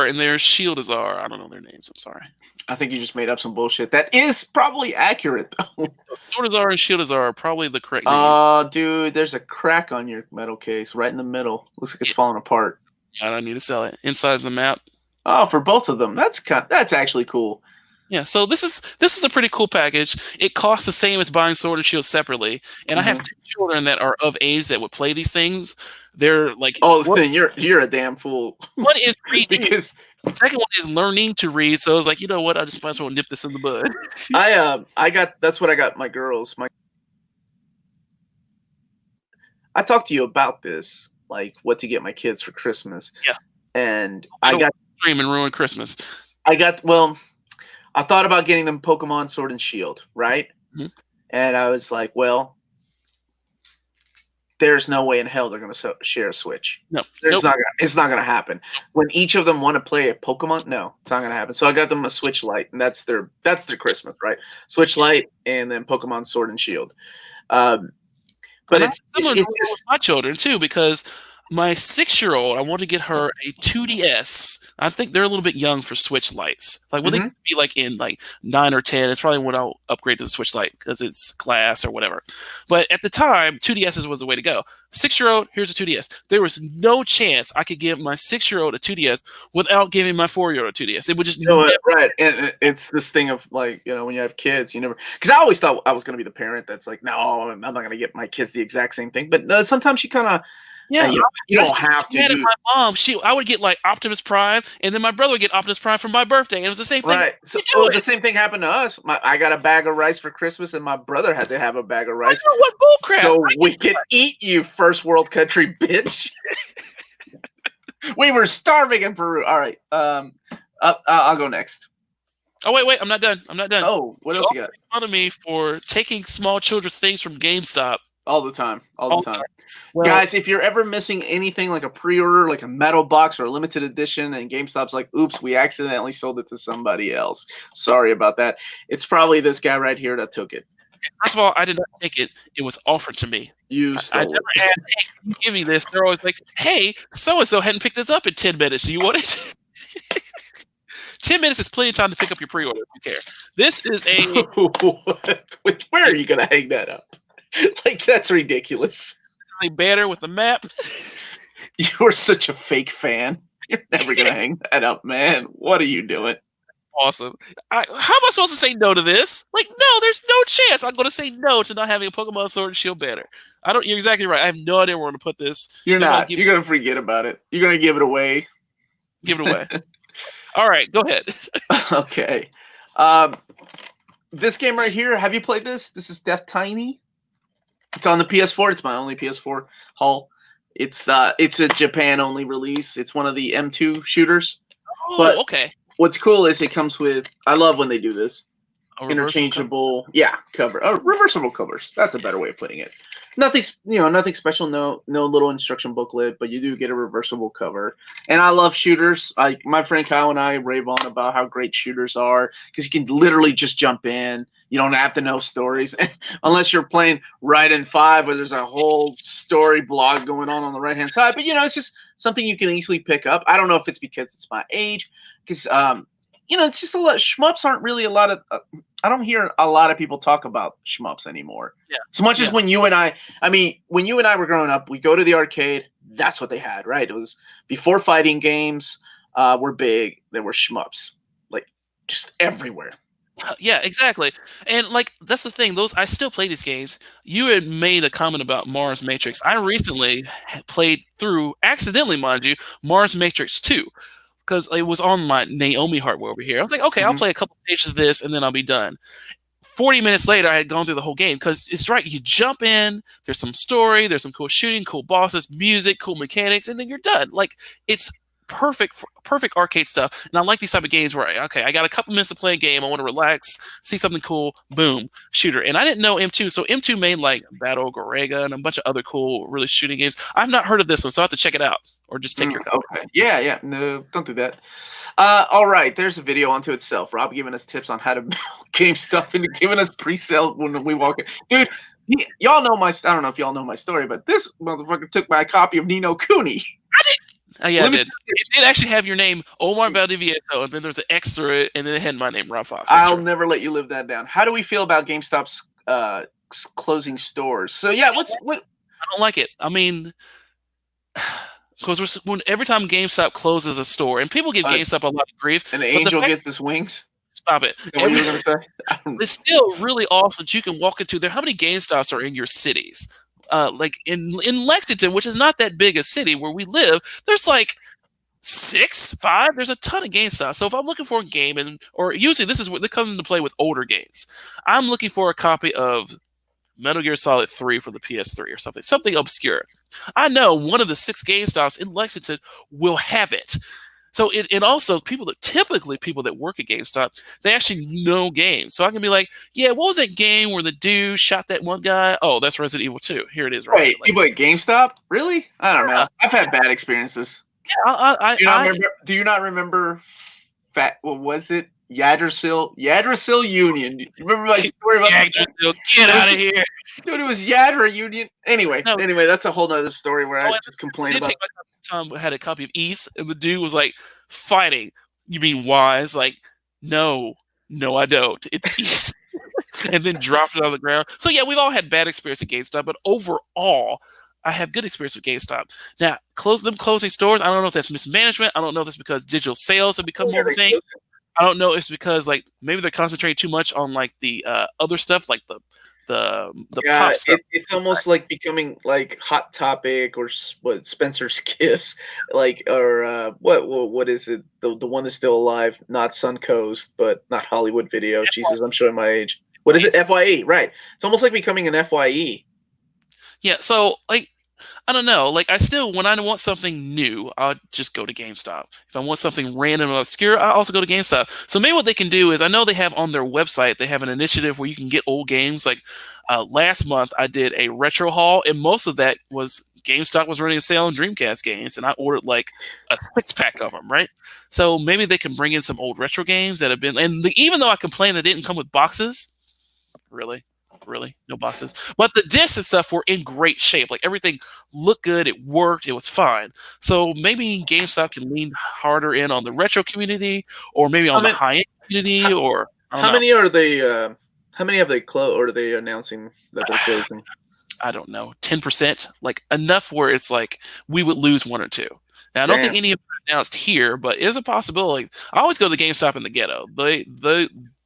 and there's Shieldazar. I don't know their names. I'm sorry. I think you just made up some bullshit. That is probably accurate, though. Swordazar and Shieldazar are probably the correct names. Oh, dude, there's a crack on your metal case right in the middle. Looks like it's falling apart. I don't need to sell it. Inside the map. Oh, for both of them. That's actually cool. Yeah, so this is a pretty cool package. It costs the same as buying Sword and Shield separately, and I have 2 children that are of age that would play these things. They're like, then you're a damn fool. One is reading, because the second one is learning to read. So I was like, you know what? I just might as well nip this in the bud. That's what I got my girls. I talked to you about this, like what to get my kids for Christmas. Yeah, and I got stream and ruin Christmas. I thought about getting them Pokemon Sword and Shield, right? Mm-hmm. And I was like, well, there's no way in hell they're going to share a Switch. No, it's not going to happen. When each of them want to play a Pokemon, no, it's not going to happen. So I got them a Switch Lite, and that's their Christmas, right? Switch Lite, and then Pokemon Sword and Shield. But it's similar with my children too, because my 6-year-old, I want to get her a 2DS. I think they're a little bit young for Switch Lites. Like when they Hmm. be like in like 9 or 10, it's probably when I'll upgrade to the Switch Lite because it's glass or whatever. But at the time, 2DSs was the way to go. 6-year-old, here's a 2DS. There was no chance I could give my 6-year-old a 2DS without giving my 4-year-old a 2DS. It would just You know what? never. Right, and it's this thing of like, when you have kids, you never. Because I always thought I was going to be the parent that's like, no, I'm not going to get my kids the exact same thing. But sometimes you kind of, Yeah, you I don't still have get to. mad at my mom. I would get like Optimus Prime, and then my brother would get Optimus Prime for my birthday, and it was the same thing. Right. So, You do the it. same thing happened to us. I got a bag of rice for Christmas, and my brother had to have a bag of I rice know what bullcrap. so I we could eat, you first world country bitch. We were starving in Peru. All right. I'll go next. Oh wait, I'm not done. I'm not done. Oh, what You else all you got? make fun of me for taking small children's things from GameStop All the time. All all the the time. time. Well, Guys, if you're ever missing anything like a pre-order, like a metal box or a limited edition, and GameStop's like, oops, we accidentally sold it to somebody else. Sorry about that. It's probably this guy right here that took it. first of all, I did not take it. It was offered to me. You I stole never it. asked, hey, can you give me this? They're always like, hey, so-and-so hadn't picked this up in 10 minutes. Do you want it? 10 minutes is plenty of time to pick up your pre-order if you care. This is a What? Where are you going to hang that up? Like, that's ridiculous. banner with a map. You're such a fake fan. You're never going to hang that up, man. What are you doing? Awesome. How am I supposed to say no to this? Like, no, there's no chance I'm going to say no to not having a Pokemon Sword and Shield banner. You're exactly right. I have no idea where I'm going to put this. You're Maybe I'll not. You're going to forget about it. You're going to give it away. give it away. All right, go ahead. Okay. This game right here, have you played this? This is Death Tiny. It's on the PS4. It's my only PS4 haul. It's a Japan only release. It's one of the M2 shooters. Oh, But okay. what's cool is it comes with, I love when they do this. A reversible Interchangeable, cover. Reversible covers. That's a better way of putting it. Nothing special. No little instruction booklet, but you do get a reversible cover. And I love shooters. Like my friend Kyle and I rave on about how great shooters are because you can literally just jump in. You don't have to know stories unless you're playing Raiden 5, where there's a whole story blog going on the right hand side. But it's just something you can easily pick up. I don't know if it's because it's my age, because it's just a lot. Shmups aren't really a lot of. I don't hear a lot of people talk about shmups anymore. Yeah. As much as when you and I were growing up, we go to the arcade. That's what they had, right? It was before fighting games were big. There were shmups, like just everywhere. Yeah, exactly. And like that's the thing. I still play these games. You had made a comment about Mars Matrix. I recently played through, accidentally, mind you, Mars Matrix 2. Because it was on my Naomi hardware over here. I was like, okay, I'll play a couple stages of this and then I'll be done. 40 minutes later, I had gone through the whole game because it's right. You jump in, there's some story, there's some cool shooting, cool bosses, music, cool mechanics, and then you're done. Like it's perfect arcade stuff. And I like these type of games where I got a couple minutes to play a game. I want to relax, see something cool, boom, shooter. And I didn't know M2, so M2 made like Battle Gorega and a bunch of other cool, really shooting games. I've not heard of this one, so I have to check it out or just take your copy. Okay. Yeah. No, don't do that. All right. There's a video onto itself. Rob giving us tips on how to game stuff and giving us pre-sale when we walk in. Dude, y'all know I don't know if y'all know my story, but this motherfucker took my copy of Ni no Kuni. Yeah, I did. It did actually have your name, Omar Valdivieso, and then there's an X through it, and then it had my name, Rob Fox. I'll never let you live that down. How do we feel about GameStop's closing stores? So yeah, what? I don't like it. I mean, because every time GameStop closes a store, and people give GameStop a lot of grief, and the angel gets his wings. Stop it! What you were gonna say? It's still really awesome that you can walk into there. How many GameStops are in your cities? Like in Lexington, which is not that big a city where we live, there's like 6, 5. There's a ton of GameStop. So if I'm looking for a game, or usually this comes into play with older games. I'm looking for a copy of Metal Gear Solid 3 for the PS3 or something obscure. I know one of the 6 GameStops in Lexington will have it. So and also people that work at GameStop, they actually know games. So I can be like, yeah, what was that game where the dude shot that one guy? Oh, that's Resident Evil 2. Here it is. Right. Wait, people at GameStop? Really? I don't know. I've had bad experiences. Yeah, Do you not remember? What was it? Yadrisil Union. You remember my story about Yeah, that? get It out was, of here. dude, it was Yadra Union. Anyway, No, that's a whole nother story where I oh, and just I complain did about. take my copy. Tom had a copy of East, and the dude was like, fighting. You mean Wise? Like, no, no, I don't. It's East. And then dropped it on the ground. So yeah, we've all had bad experience at GameStop, but overall, I have good experience with GameStop. Now, closing stores. I don't know if that's mismanagement. I don't know if that's because digital sales have become more of a thing. I don't know if it's because like maybe they're concentrating too much on like the other stuff, like the Yeah, pop stuff. it's almost like becoming like Hot Topic or what Spencer's Gifts, like or what is it? The one that's still alive, not Suncoast, but not Hollywood Video. Jesus, I'm showing my age. What is it? FYE, right? It's almost like becoming an FYE. Yeah, so like I don't know. Like I still, when I want something new, I'll just go to GameStop. If I want something random and obscure, I also go to GameStop. So maybe what they can do is, I know they have on their website, they have an initiative where you can get old games. Like last month, I did a retro haul, and most of that was GameStop was running a sale on Dreamcast games, and I ordered like a 6-pack of them, right? So maybe they can bring in some old retro games that have been, and even though I complained they didn't come with boxes, really, really no boxes, but the discs and stuff were in great shape. Like everything looked good, it worked, it was fine. So maybe GameStop can lean harder in on the retro community, or maybe I on the mean, high end community, how, or I don't how know. many are they? How many have they closed, or are they announcing that they're closing? I don't know, 10%, like enough where it's like we would lose one or two. Now I don't think Damn. any of them are announced here, but it's a possibility. I always go to the GameStop in the ghetto.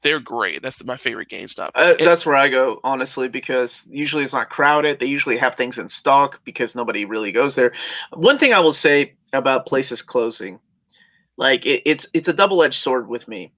They're great. That's my favorite GameStop. That's where I go, honestly, because usually it's not crowded. They usually have things in stock because nobody really goes there. One thing I will say about places closing, like it's a double edged sword with me.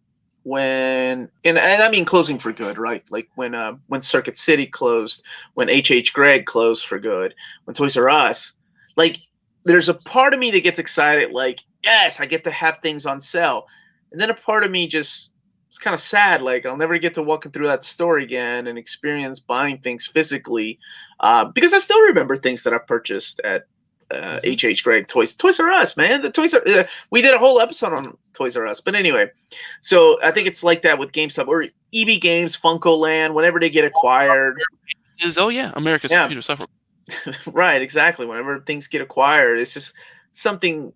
And I mean closing for good, right? Like when Circuit City closed, when H Gregg closed for good, when Toys R Us, like there's a part of me that gets excited, like yes, I get to have things on sale, and then a part of me just it's kind of sad, like I'll never get to walking through that store again and experience buying things physically, because I still remember things that I purchased at Mhm. Gregg Toys R Us, man. The Toys R we did a whole episode on Toys R Us, but anyway, so I think it's like that with GameStop or EB Games, Funko Land. Whenever they get acquired, Oh yeah, America's yeah, computer software. right, exactly. Whenever things get acquired, it's just something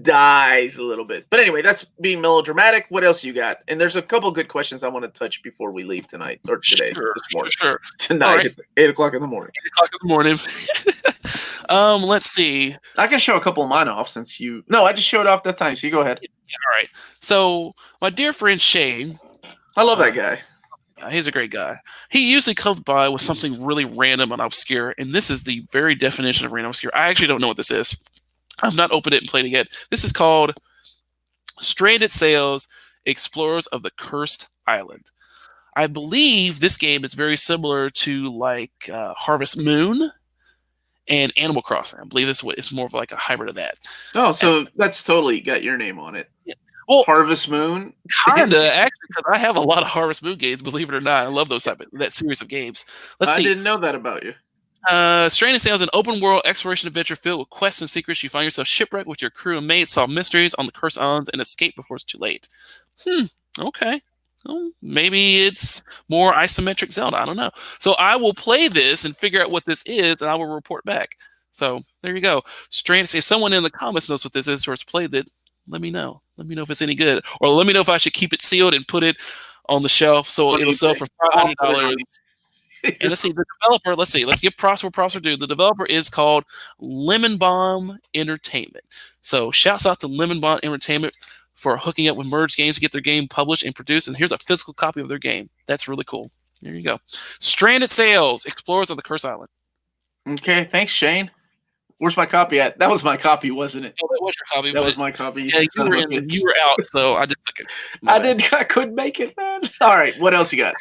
dies a little bit. But anyway, that's being melodramatic. What else you got? And there's a couple good questions I want to touch before we leave tonight or today, Sure, this sure, morning, sure. All tonight right, at 8 o'clock in the morning. 8 o'clock in the morning. Let's see. I can show a couple of mine off since you. No, I just showed off that time. So you go ahead. Yeah, all right. So my dear friend Shane, I love that uh, guy. he's a great guy. He usually comes by with something really random and obscure, and this is the very definition of random obscure. I actually don't know what this is. I've not opened it and played it yet. This is called Stranded Sails: Explorers of the Cursed Island. I believe this game is very similar to like Harvest Moon and Animal Crossing. I believe it's more of like a hybrid of that. Oh, And so that's totally got your name on it. yeah, well, Harvest Moon. kinda actually, because I have a lot of Harvest Moon games. Believe it or not, I love that series of games. Let's I see. didn't know that about you. Stranded Sails, an open world exploration adventure filled with quests and secrets. You find yourself shipwrecked with your crew and mates, solve mysteries on the cursed islands, and escape before it's too late. Okay. Well, maybe it's more isometric Zelda. I don't know. So I will play this and figure out what this is, and I will report back. So there you go. Stranded. If someone in the comments knows what this is or has played it, let me know. Let me know if it's any good, or let me know if I should keep it sealed and put it on the shelf so What do it'll you sell think? for I'll put it $500. on And let's see, the developer, let's see, let's give props where props are due. The developer is called Lemon Bomb Entertainment. So shouts out to Lemon Bomb Entertainment for hooking up with Merge Games to get their game published and produced. And here's a physical copy of their game. That's really cool. There you go. Stranded Sails: Explorers of the Curse Island. Okay, thanks, Shane. Where's my copy at? That was my copy, wasn't it? Oh, that was your copy, That but was my copy. yeah, you Son of were a in, bitch. you were out, so I just took it. My bad. I couldn't make it, man. All right, what else you got?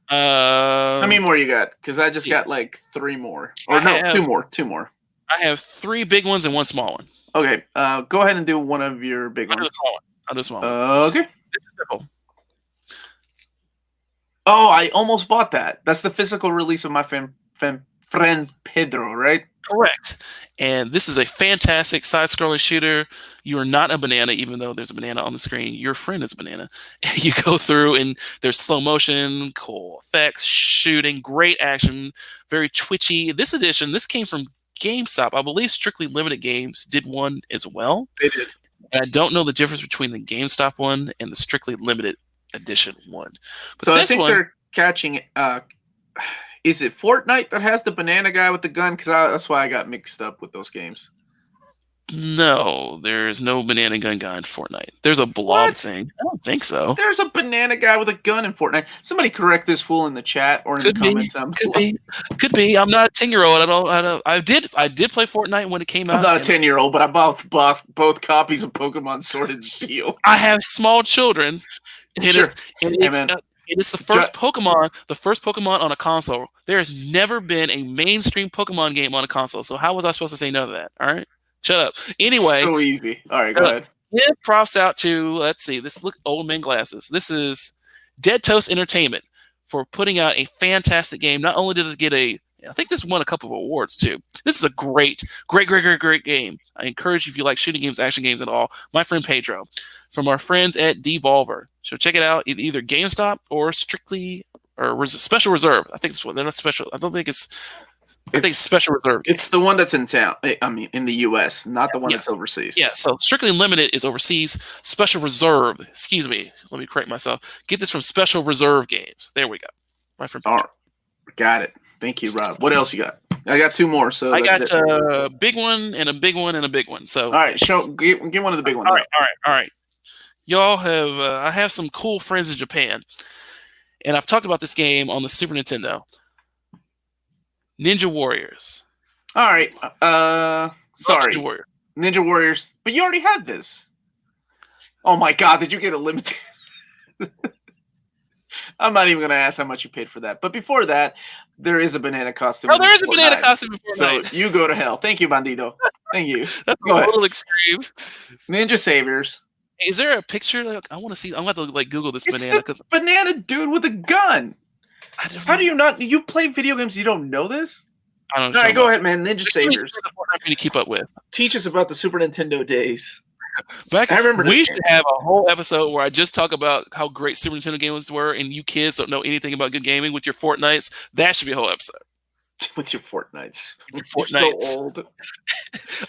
How many more you got? Because I just Yeah. got like 3 more. Or no, 2 more. I have 3 big ones and 1 small one. Okay, go ahead and do one of your big I'll do a ones. small one. I'll do a small one. Okay. This is simple. Oh, I almost bought that. That's the physical release of my friend Pedro, right? Correct. And this is a fantastic side-scrolling shooter. You are not a banana, even though there's a banana on the screen. Your friend is a banana. You go through, and there's slow motion, cool effects, shooting, great action, very twitchy. This came from GameStop. I believe Strictly Limited Games did one as well. They did. And I don't know the difference between the GameStop one and the Strictly Limited Edition one. But So I think they're catching. Is it Fortnite that has the banana guy with the gun? Because that's why I got mixed up with those games. No, there's no banana gun guy in Fortnite. There's a blob thing. I don't think so. There's a banana guy with a gun in Fortnite. Somebody correct this fool in the chat or in the comments. Could be. I'm not a 10-year-old. I did play Fortnite when it came out. I'm not a 10-year-old, but I bought both copies of Pokemon Sword and Shield. I have small children. It's the first Pokemon on a console. There has never been a mainstream Pokemon game on a console. So how was I supposed to say no to that? All right, shut up. Anyway, so easy. All right, go ahead. Yeah, props out to, let's see, Old Man Glasses. This is Dead Toast Entertainment for putting out a fantastic game. Not only did it get I think this won a couple of awards too. This is a great game. I encourage you, if you like shooting games, action games at all, my friend Pedro, from our friends at Devolver. So check it out, either GameStop or Strictly or Special Reserve. I think it's they're not special. I think it's Special Reserve. It's the one that's in town. I mean, in the U.S., not the one that's overseas. Yeah, so Strictly Limited is overseas. Special Reserve, excuse me, let me correct myself. Get this from Special Reserve Games. There we go. My friend Pedro. Got it. Thank you, Rob. What else you got? I got two more. So I got a big one and a big one and a big one. So all right, get one of the big ones. All right. Y'all have I have some cool friends in Japan, and I've talked about this game on the Super Nintendo. Ninja Warriors. All right. Sorry. Ninja Warriors. But you already had this. Oh my God! Did you get a limited? I'm not even going to ask how much you paid for that. But before that, there is a banana costume. Oh, there is a banana costume before Fortnite. So you go to hell. Thank you, Bandito. Thank you. That's a little extreme. Ninja Saviors. Is there a picture? I want to see. I'm going to have to Google this it's banana. The banana dude with a gun. How do you not? You play video games, you don't know this? I don't know. All right, go ahead, man. Ninja Saviors. To keep up with. Teach us about the Super Nintendo days. I remember we should have a whole episode where I just talk about how great Super Nintendo games were, and you kids don't know anything about good gaming with your Fortnites. That should be a whole episode. With your Fortnites. You're so old.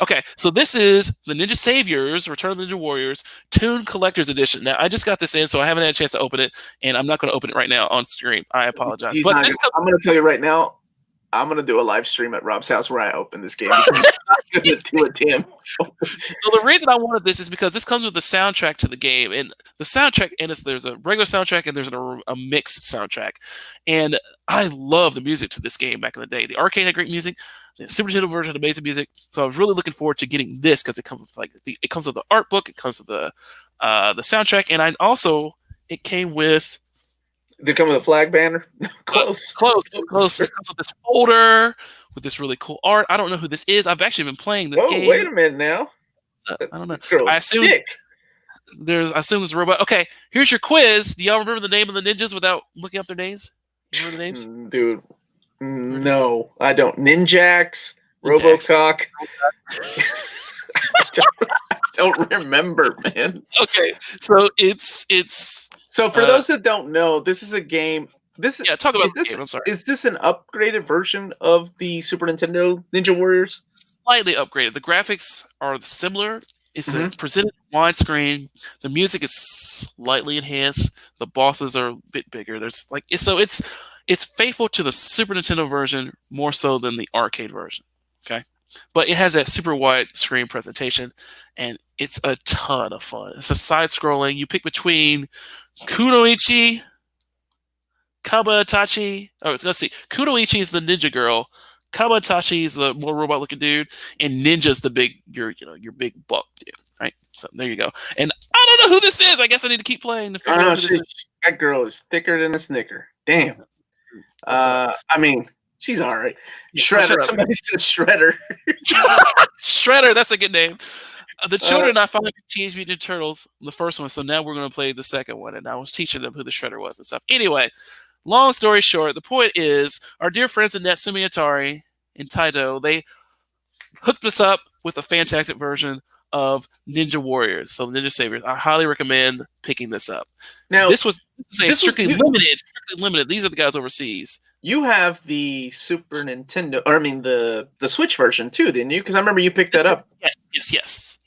Okay, so this is the Ninja Saviors, Return of the Ninja Warriors, Toon Collector's Edition. Now, I just got this in, so I haven't had a chance to open it, and I'm not going to open it right now on stream. I apologize. I'm going to tell you right now, I'm going to do a live stream at Rob's house where I open this game. I'm going to do it, Tim. So the reason I wanted this is because this comes with the soundtrack to the game. And the soundtrack, and there's a regular soundtrack and there's a mixed soundtrack. And I love the music to this game back in the day. The arcade had great music. The Super Nintendo version had amazing music. So I was really looking forward to getting this because it comes with it comes with the art book. It comes with the soundtrack. And it came with... Did it come with a flag banner? Close. It comes with this folder with this really cool art. I don't know who this is. I've actually been playing this game. Wait a minute now. I don't know. I assume there's a robot. Okay, here's your quiz. Do y'all remember the name of the ninjas without looking up their names? You remember the names? Dude, no, I don't. Ninjax, Robocock. I don't remember, man. Okay, so it's. So for those that don't know, this is a game. Talk about the game. I'm sorry. Is this an upgraded version of the Super Nintendo Ninja Warriors? Slightly upgraded. The graphics are similar. It's presented widescreen. The music is slightly enhanced. The bosses are a bit bigger. It's faithful to the Super Nintendo version more so than the arcade version. Okay, but it has that super wide screen presentation, and it's a ton of fun. It's a side-scrolling. You pick between Kunoichi, Kabatachi. Oh, let's see. Kunoichi is the ninja girl. Kabatachi is the more robot-looking dude, and Ninja's the your big buck dude. Right. So there you go. And I don't know who this is. I guess I need to keep playing to figure out who this is. That girl is thicker than a Snicker. Damn. I mean, she's all right. Shredder. Somebody said Shredder. Shredder. That's a good name. The children I found Teenage Mutant Ninja Turtles, the first one, so now we're going to play the second one, and I was teaching them who the Shredder was and stuff. Anyway, long story short, the point is, our dear friends at Natsumi Atari and Taito, they hooked us up with a fantastic version of Ninja Warriors. So Ninja Saviors. I highly recommend picking this up. Now, This is a this was strictly limited. Strictly limited. These are the guys overseas. you have the Super Nintendo, or I mean the Switch version too, didn't you? Because I remember you picked that up. Yes.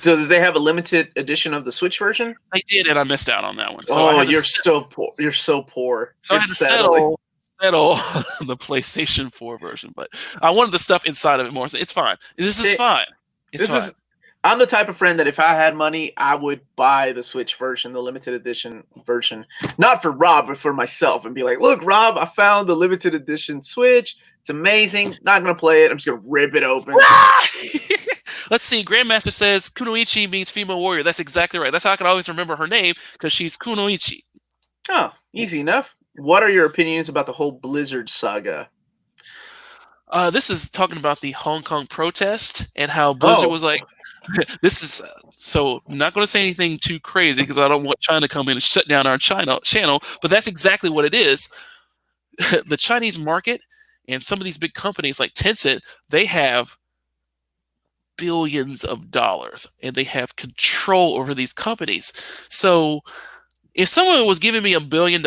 So did they have a limited edition of the Switch version? I did, and I missed out on that one. So you're so poor. You're so poor. So I had to settle the PlayStation 4 version, but I wanted the stuff inside of it more. So it's fine. This is fine. It's fine. I'm the type of friend that if I had money, I would buy the Switch version, the limited edition version. Not for Rob, but for myself. And be like, look, Rob, I found the limited edition Switch. It's amazing. Not going to play it. I'm just going to rip it open. Let's see. Grandmaster says Kunoichi means female warrior. That's exactly right. That's how I can always remember her name, because she's Kunoichi. Oh, easy enough. What are your opinions about the whole Blizzard saga? This is talking about the Hong Kong protest and how Blizzard was like, this is so I'm not going to say anything too crazy because I don't want China to come in and shut down our channel, but that's exactly what it is. The Chinese market and some of these big companies like Tencent, they have billions of dollars and they have control over these companies. So if someone was giving me $1 billion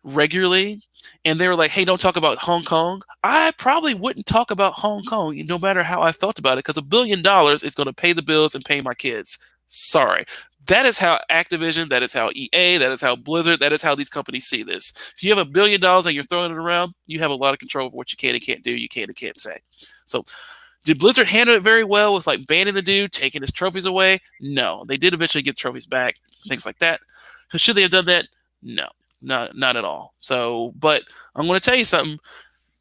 regularly and they were like, hey, don't talk about Hong Kong, I probably wouldn't talk about Hong Kong no matter how I felt about it, because $1 billion is going to pay the bills and pay my kids. Sorry. That is how Activision, that is how EA, that is how Blizzard, that is how these companies see this. If you have $1 billion and you're throwing it around, you have a lot of control over what you can and can't do, you can and can't say. So did Blizzard handle it very well with like banning the dude, taking his trophies away? No. They did eventually get trophies back, things like that. So should they have done that? No. Not at all. So, but I'm going to tell you something.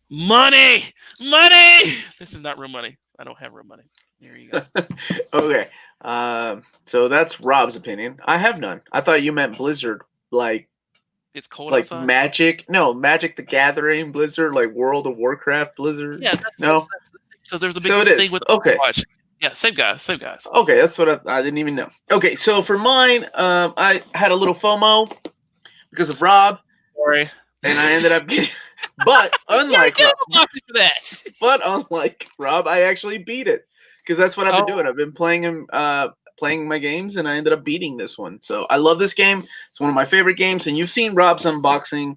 Money! This is not real money. I don't have real money. There you go. Okay. So that's Rob's opinion. I have none. I thought you meant Blizzard, like it's cold like outside? Magic. No, Magic the Gathering Blizzard, like World of Warcraft Blizzard. Yeah, no. Because there's a big thing with Overwatch. Yeah, same guys. Okay, that's what I didn't even know. Okay, so for mine, I had a little FOMO because of Rob. Sorry. And I ended up getting, but unlike Rob, I actually beat it because that's what I've been doing. I've been playing my games, and I ended up beating this one. So I love this game. It's one of my favorite games, and you've seen Rob's unboxing,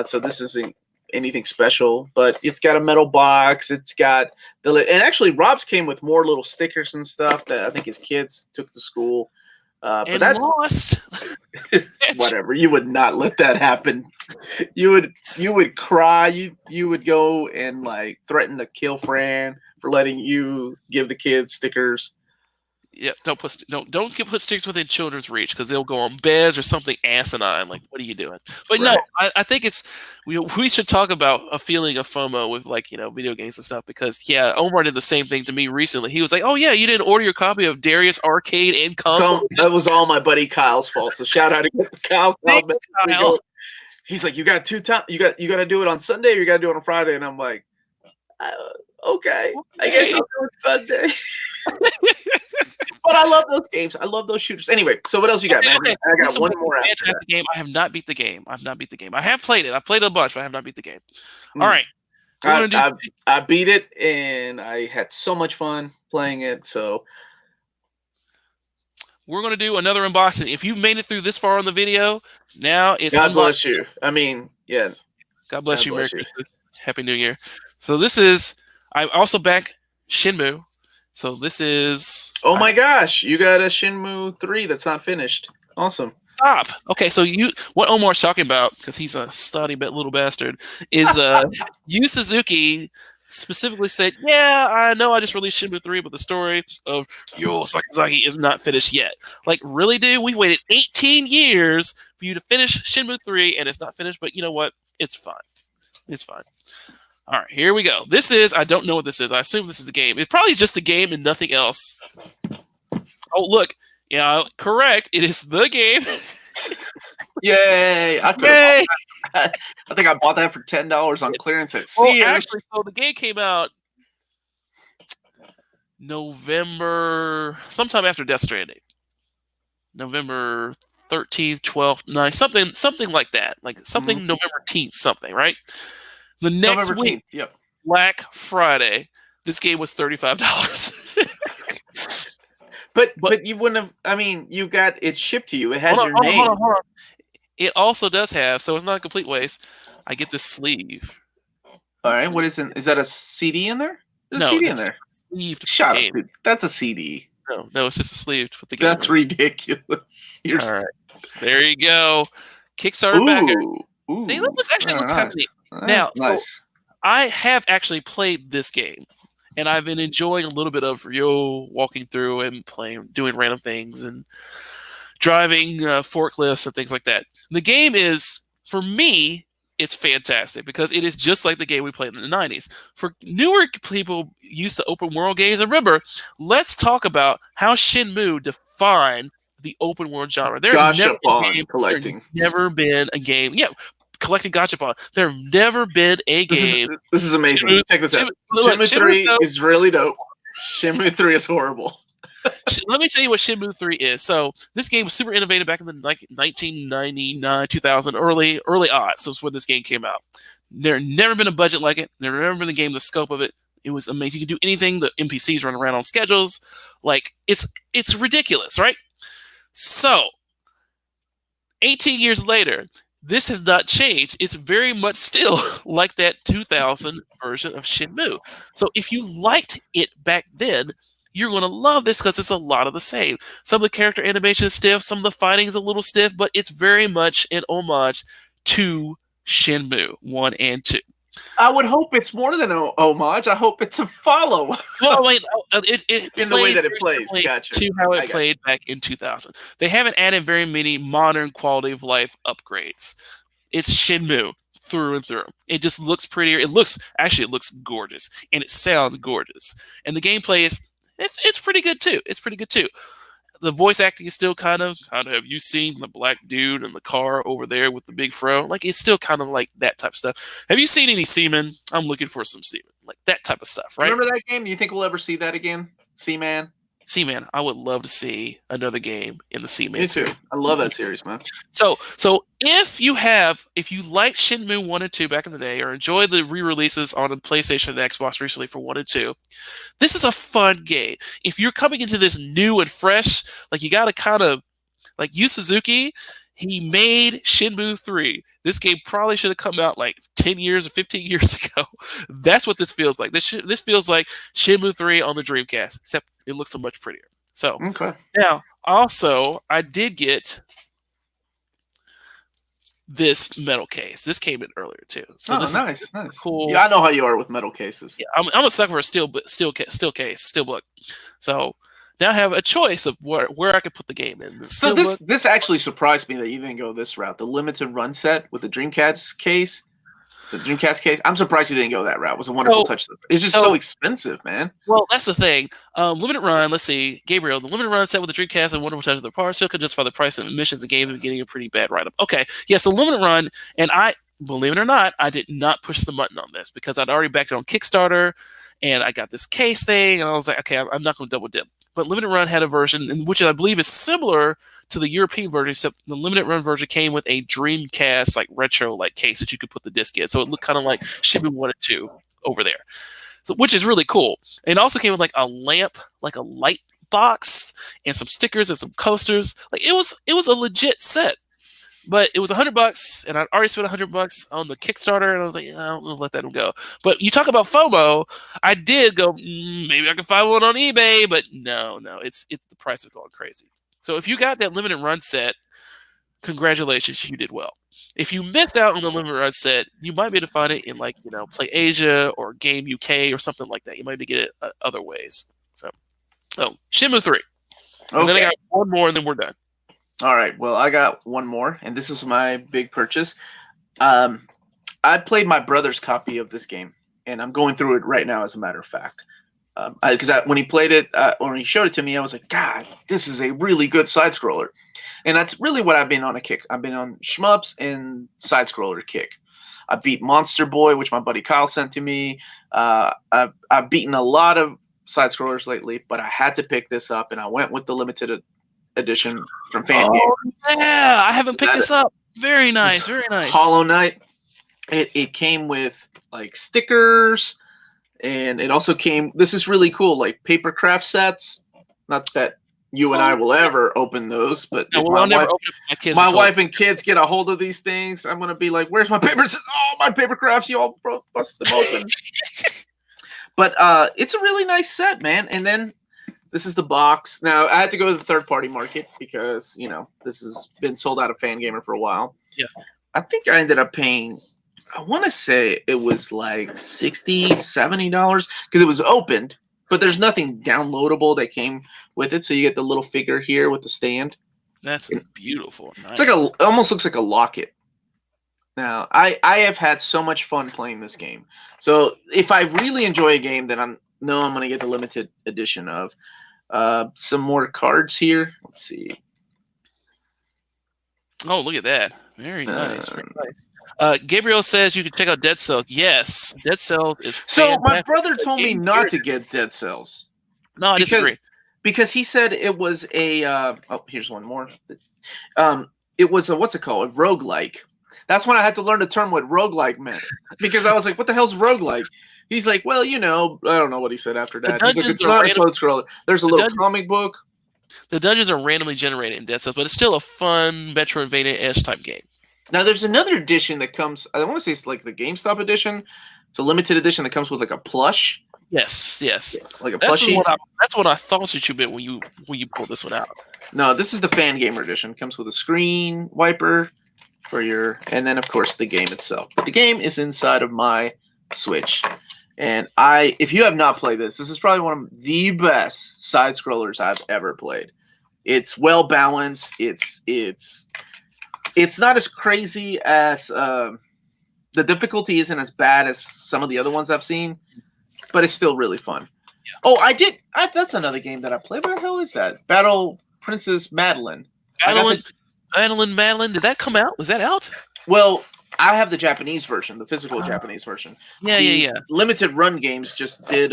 so this isn't anything special. But it's got a metal box. It's got and actually Rob's came with more little stickers and stuff that I think his kids took to school. But that's lost. Whatever. You would not let that happen. You would cry. You would go and like threaten to kill Fran for letting you give the kids stickers. Yeah, don't put stickers within children's reach because they'll go on beds or something asinine. Like, what are you doing? But right. No, I think we should talk about a feeling of FOMO with video games and stuff because Omar did the same thing to me recently. He was like, "Oh yeah, you didn't order your copy of Darius Arcade and Console." That was all my buddy Kyle's fault. So shout out to Kyle. Thanks, Kyle. He's like, "You got 2 times. You got to do it on Sunday or you got to do it on Friday," and I'm like, "Okay, I guess I'll do it Sunday." But I love those games. I love those shooters. Anyway, so what else you got, man? Okay. I got one more after that. Game. I have not beat the game. I have played it. I've played it a bunch, but I have not beat the game. All right. I beat it, and I had so much fun playing it. So we're going to do another unboxing. If you've made it through this far on the video, now it's God bless you. I mean, yeah. God bless you. Merry Christmas. Happy New Year. So this is – I'm also back Shenmue. So this is... Oh my gosh, you got a Shenmue 3 that's not finished. Awesome. Stop. Okay, so what Omar's talking about, because he's a stodgy little bastard, is Yu Suzuki specifically said, yeah, I know I just released Shenmue 3, but the story of Ryo Sakazaki is not finished yet. Like, really, dude? We waited 18 years for you to finish Shenmue 3, and it's not finished, but you know what? It's fine. It's fine. All right, here we go. This is, I don't know what this is. I assume this is the game. It's probably just the game and nothing else. Oh, look. Yeah, correct. It is the game. Yay. I think I bought that for $10 on clearance at Sears. Actually, so the game came out November, sometime after Death Stranding. November 13th, 12th, 9th, something like that. Like something November 10th, something, right? The next November week, 10th, yep. Black Friday, this game was $35. But you wouldn't have. I mean, you got it shipped to you. It has Hold on, your hold on, hold name. on, hold on. It also does have, so it's not a complete waste. I get this sleeve. All right, what is it? Is that a CD in there? There's a No, CD in that's there. just a sleeve to put the Shut up, game. dude. That's a CD. No, it's just a sleeve to put the game That's in. ridiculous. All right, there you go. Kickstarter backer. Ooh, See, ooh. that looks kind of Nice. neat. That's Now, so nice. I have actually played this game, and I've been enjoying a little bit of walking through and playing, doing random things, and driving forklifts and things like that. The game is, for me, it's fantastic because it is just like the game we played in the 90s. For newer people used to open world games, and remember, let's talk about how Shenmue defined the open world genre. Gashapon collecting. Never been a game. Yeah, collecting gachapon. There have never been a game. This is amazing. Check this out. Shenmue 3 is really dope. Shenmue 3 is horrible. Let me tell you what Shenmue 3 is. So this game was super innovative back in the 1999, 2000, early aughts. So it's when this game came out. There never been a budget like it. There never been a game the scope of it. It was amazing. You can do anything. The NPCs run around on schedules. Like it's ridiculous, right? So 18 years later, this has not changed. It's very much still like that 2000 version of Shenmue. So if you liked it back then, you're going to love this because it's a lot of the same. Some of the character animation is stiff, some of the fighting is a little stiff, but it's very much an homage to Shenmue 1 and 2. I would hope it's more than an homage. I hope it's a follow. Well, wait, it in the way that it plays. Gotcha. To how it played back in 2000. They haven't added very many modern quality of life upgrades. It's Shenmue through and through. It just looks prettier. It looks gorgeous, and it sounds gorgeous. And the gameplay is it's pretty good too. It's pretty good too. The voice acting is still kind of have you seen the black dude in the car over there with the big fro? Like it's still kind of like that type of stuff. Have you seen any Seaman? I'm looking for some Seaman. Like that type of stuff, right? Remember that game? You think we'll ever see that again? Seaman? Seaman, I would love to see another game in the Seaman. Me too. I love that series, man. So if you like Shenmue 1 and 2 back in the day, or enjoy the re-releases on the PlayStation and Xbox recently for 1 and 2, this is a fun game. If you're coming into this new and fresh, like you got to kind of like Yu Suzuki, he made Shenmue 3. This game probably should have come out like 10 years or 15 years ago. That's what this feels like. This feels like Shenmue 3 on the Dreamcast, except it looks so much prettier. So okay. Now, also, I did get this metal case. This came in earlier too. So this nice. is cool. Yeah, I know how you are with metal cases. Yeah, I'm a sucker for a steel book. So now I have a choice of where I could put the game in. So this actually surprised me that you didn't go this route. The limited run set with the Dreamcast case. I'm surprised you didn't go that route. It was a wonderful touch. It's just so expensive, man. Well, that's the thing. Limited run. Let's see, Gabriel. The limited run set with the Dreamcast and wonderful touch of the parts still could justify the price of admissions. The game is getting a pretty bad write-up. Okay, yeah. So limited run, and I believe it or not, I did not push the button on this because I'd already backed it on Kickstarter, and I got this case thing, and I was like, okay, I'm not going to double dip. But limited run had a version, which I believe is similar to the European version, except the limited run version came with a Dreamcast like retro like case that you could put the disc in, so it looked kind of like Shenmue 1 and 2 over there, so which is really cool. And it also came with like a lamp, like a light box, and some stickers and some coasters. Like it was a legit set. But it was $100, and I'd already spent $100 on the Kickstarter, and I was like, I'm gonna let that one go. But you talk about FOMO, I did go, maybe I can find one on eBay, but no, it's the price is going crazy. So if you got that limited run set, congratulations, you did well. If you missed out on the limited run set, you might be able to find it in Play Asia or Game UK or something like that. You might be able to get it other ways. So Shenmue 3. Okay. And then I got one more, and then we're done. All right. Well, I got one more, and this was my big purchase. I played my brother's copy of this game, and I'm going through it right now, as a matter of fact. Because when he played it, when he showed it to me, I was like, God, this is a really good side scroller. And that's really what I've been on a kick. I've been on shmups and side scroller kick. I beat Monster Boy, which my buddy Kyle sent to me. I've beaten a lot of side scrollers lately, but I had to pick this up, and I went with the limited edition from Fan Game. Yeah, I haven't picked this up. Very nice, very nice. Hollow Knight. It came with like stickers. And it also came. This is really cool, like paper craft sets. Not that you and I will ever open those, but No, if well, I'll never open it. My kids. my wife and kids get a hold of these things, I'm gonna be like, "Where's my papers? Oh, my paper crafts! You all bust them open." But it's a really nice set, man. And then this is the box. Now I had to go to the third party market because this has been sold out of Fangamer for a while. Yeah. I think I ended up paying. I want to say it was like $60, $70 because it was opened, but there's nothing downloadable that came with it. So you get the little figure here with the stand. That's beautiful. Nice. It's like it almost looks like a locket. Now I have had so much fun playing this game. So if I really enjoy a game, then I'm going to get the limited edition of some more cards here. Let's see. Oh, look at that. Very nice. Very nice. Gabriel says you can check out Dead Cells. Yes, Dead Cells is so my brother told me not to get Dead Cells. No, I disagree. Because he said it was a here's one more. It was a what's it called? A roguelike. That's when I had to learn the term what roguelike meant. Because I was like, what the hell's roguelike? He's like, well, I don't know what he said after that. He's like, it's not a slow scroller. There's a little comic book. The dungeons are randomly generated in Dead Cells, but it's still a fun Metroidvania-esque type game. Now, there's another edition that comes. I want to say it's like the GameStop edition. It's a limited edition that comes with like a plush. Yes, like a plushie. That's what I thought that you meant when you pulled this one out. No, this is the Fangamer edition. It comes with a screen wiper for and then of course the game itself. But the game is inside of my Switch, and if you have not played this is probably one of the best side scrollers I've ever played. It's well balanced. It's not as crazy as the difficulty isn't as bad as some of the other ones I've seen, but it's still really fun. Yeah. Oh, that's another game that I played. Where the hell is that? Battle Princess Madeline. Madeline. Did that come out? Was that out? Well, I have the Japanese version, the physical Japanese version. Yeah. Limited Run Games just did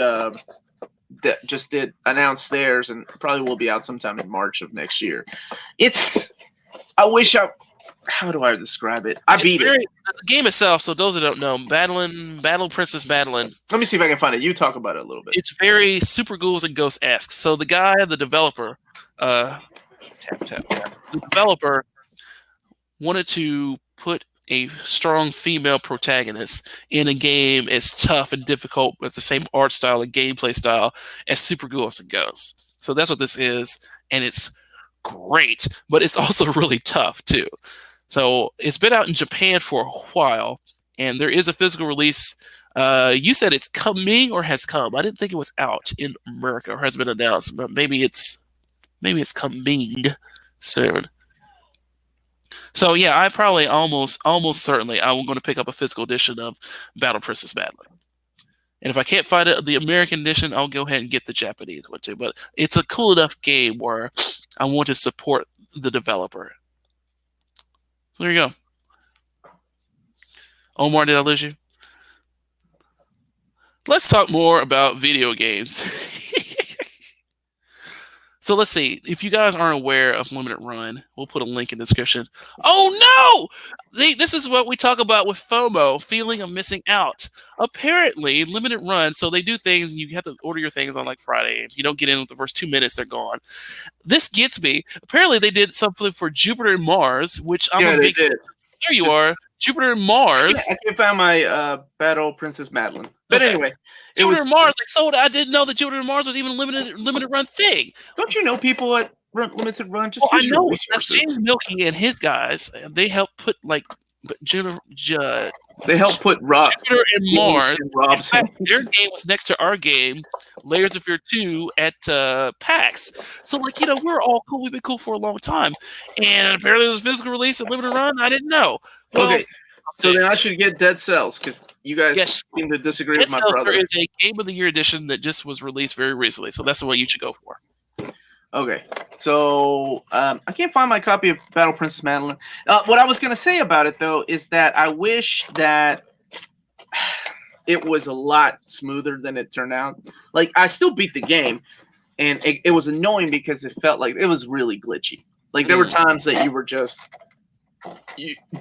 announce theirs, and probably will be out sometime in March of next year. How do I describe it? Beat it. The game itself, so those that don't know, Battle Princess Madeline. Let me see if I can find it. You talk about it a little bit. It's very Super Ghouls and Ghosts-esque. So the developer, the developer wanted to put a strong female protagonist in a game as tough and difficult with the same art style and gameplay style as Super Ghouls and Ghosts. So that's what this is, and it's great, but it's also really tough too. So it's been out in Japan for a while, and there is a physical release. You said it's coming or has come. I didn't think it was out in America or has been announced, but maybe it's coming soon. So yeah, I probably almost certainly I'm going to pick up a physical edition of Battle Princess Madeline. And if I can't find the American edition, I'll go ahead and get the Japanese one too. But it's a cool enough game where I want to support the developer. So there you go. Omar, did I lose you? Let's talk more about video games. So let's see. If you guys aren't aware of Limited Run, we'll put a link in the description. Oh no! This is what we talk about with FOMO, feeling of missing out. Apparently, Limited Run, so they do things and you have to order your things on like Friday. If you don't get in with the first 2 minutes, they're gone. This gets me. Apparently, they did something for Jupiter and Mars, which I'm a big fan. There you are. Jupiter and Mars. I can't find my Battle Princess Madeline. But anyway. Jupiter and Mars, I didn't know that Jupiter and Mars was even a limited run thing. Don't you know people at Limited Run? I know. That's James Milky and his guys. They help put they helped put Jupiter and Mars. In fact, their game was next to our game, Layers of Fear 2 at PAX. So, we're all cool. We've been cool for a long time. And apparently there's a physical release of Limited Run. I didn't know. Well, okay. So then I should get Dead Cells because you guys seem to disagree with my brother. There is a Game of the Year edition that just was released very recently. So that's the one you should go for. Okay. So I can't find my copy of Battle Princess Madeline. What I was going to say about it, though, is that I wish that it was a lot smoother than it turned out. Like, I still beat the game, and it was annoying because it felt like it was really glitchy. Like, there were times that you were just...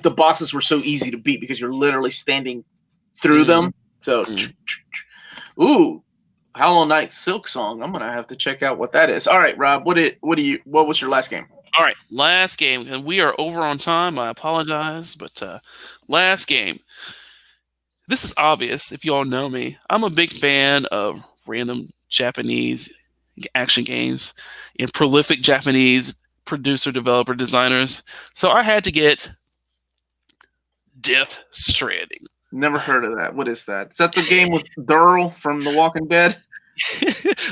the bosses were so easy to beat because you're literally standing through them. So, Ooh, Hollow Knight Silk Song. I'm gonna have to check out what that is. All right, Rob. What was your last game? All right, last game, and we are over on time. I apologize, but last game. This is obvious if you all know me. I'm a big fan of random Japanese action games and prolific Japanese producer, developer, designers. So I had to get Death Stranding. Never heard of that. What is that? Is that the game with Durrell from The Walking Dead?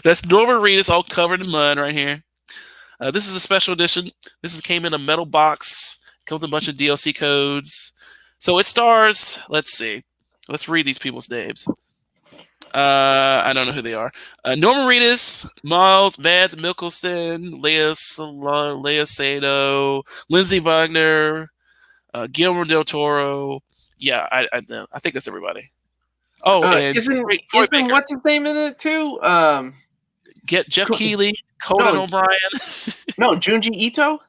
That's Norman Reedus all covered in mud right here. This is a special edition. Came in a metal box. Comes with a bunch of DLC codes. So it stars. Let's see. Let's read these people's names. I don't know who they are. Norman Reedus, Miles, Mads Mikkelsen, Leia Sado, Lindsay Wagner, Guillermo del Toro. Yeah, I think that's everybody. Oh, and isn't what's his name in it too? Get Jeff Keighley, Conan O'Brien. No, Junji Ito,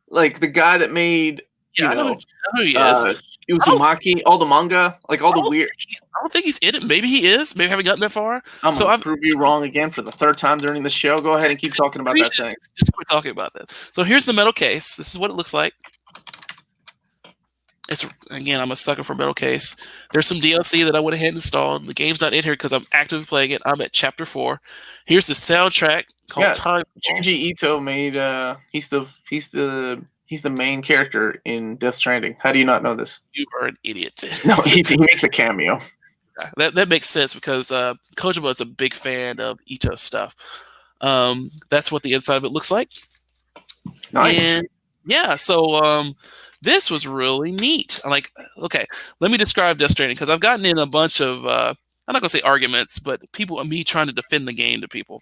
like the guy that made I know who he is. Uzumaki, all the manga, like all the weird. I don't think he's in it. Maybe he is. Maybe I haven't gotten that far. I'll prove you wrong again for the third time during the show. Go ahead and keep talking about that thing. Just quit talking about that. So here's the metal case. This is what it looks like. I'm a sucker for metal case. There's some DLC that I went ahead and installed. The game's not in here because I'm actively playing it. I'm at chapter 4. Here's the soundtrack called Time. Junji Ito made. He's the main character in Death Stranding. How do you not know this? You are an idiot. No, he makes a cameo. That makes sense because Kojima is a big fan of Ito stuff. That's what the inside of it looks like. Nice. And yeah, so this was really neat. I'm like, okay, let me describe Death Stranding because I've gotten in a bunch of I'm not gonna say arguments, but me trying to defend the game to people.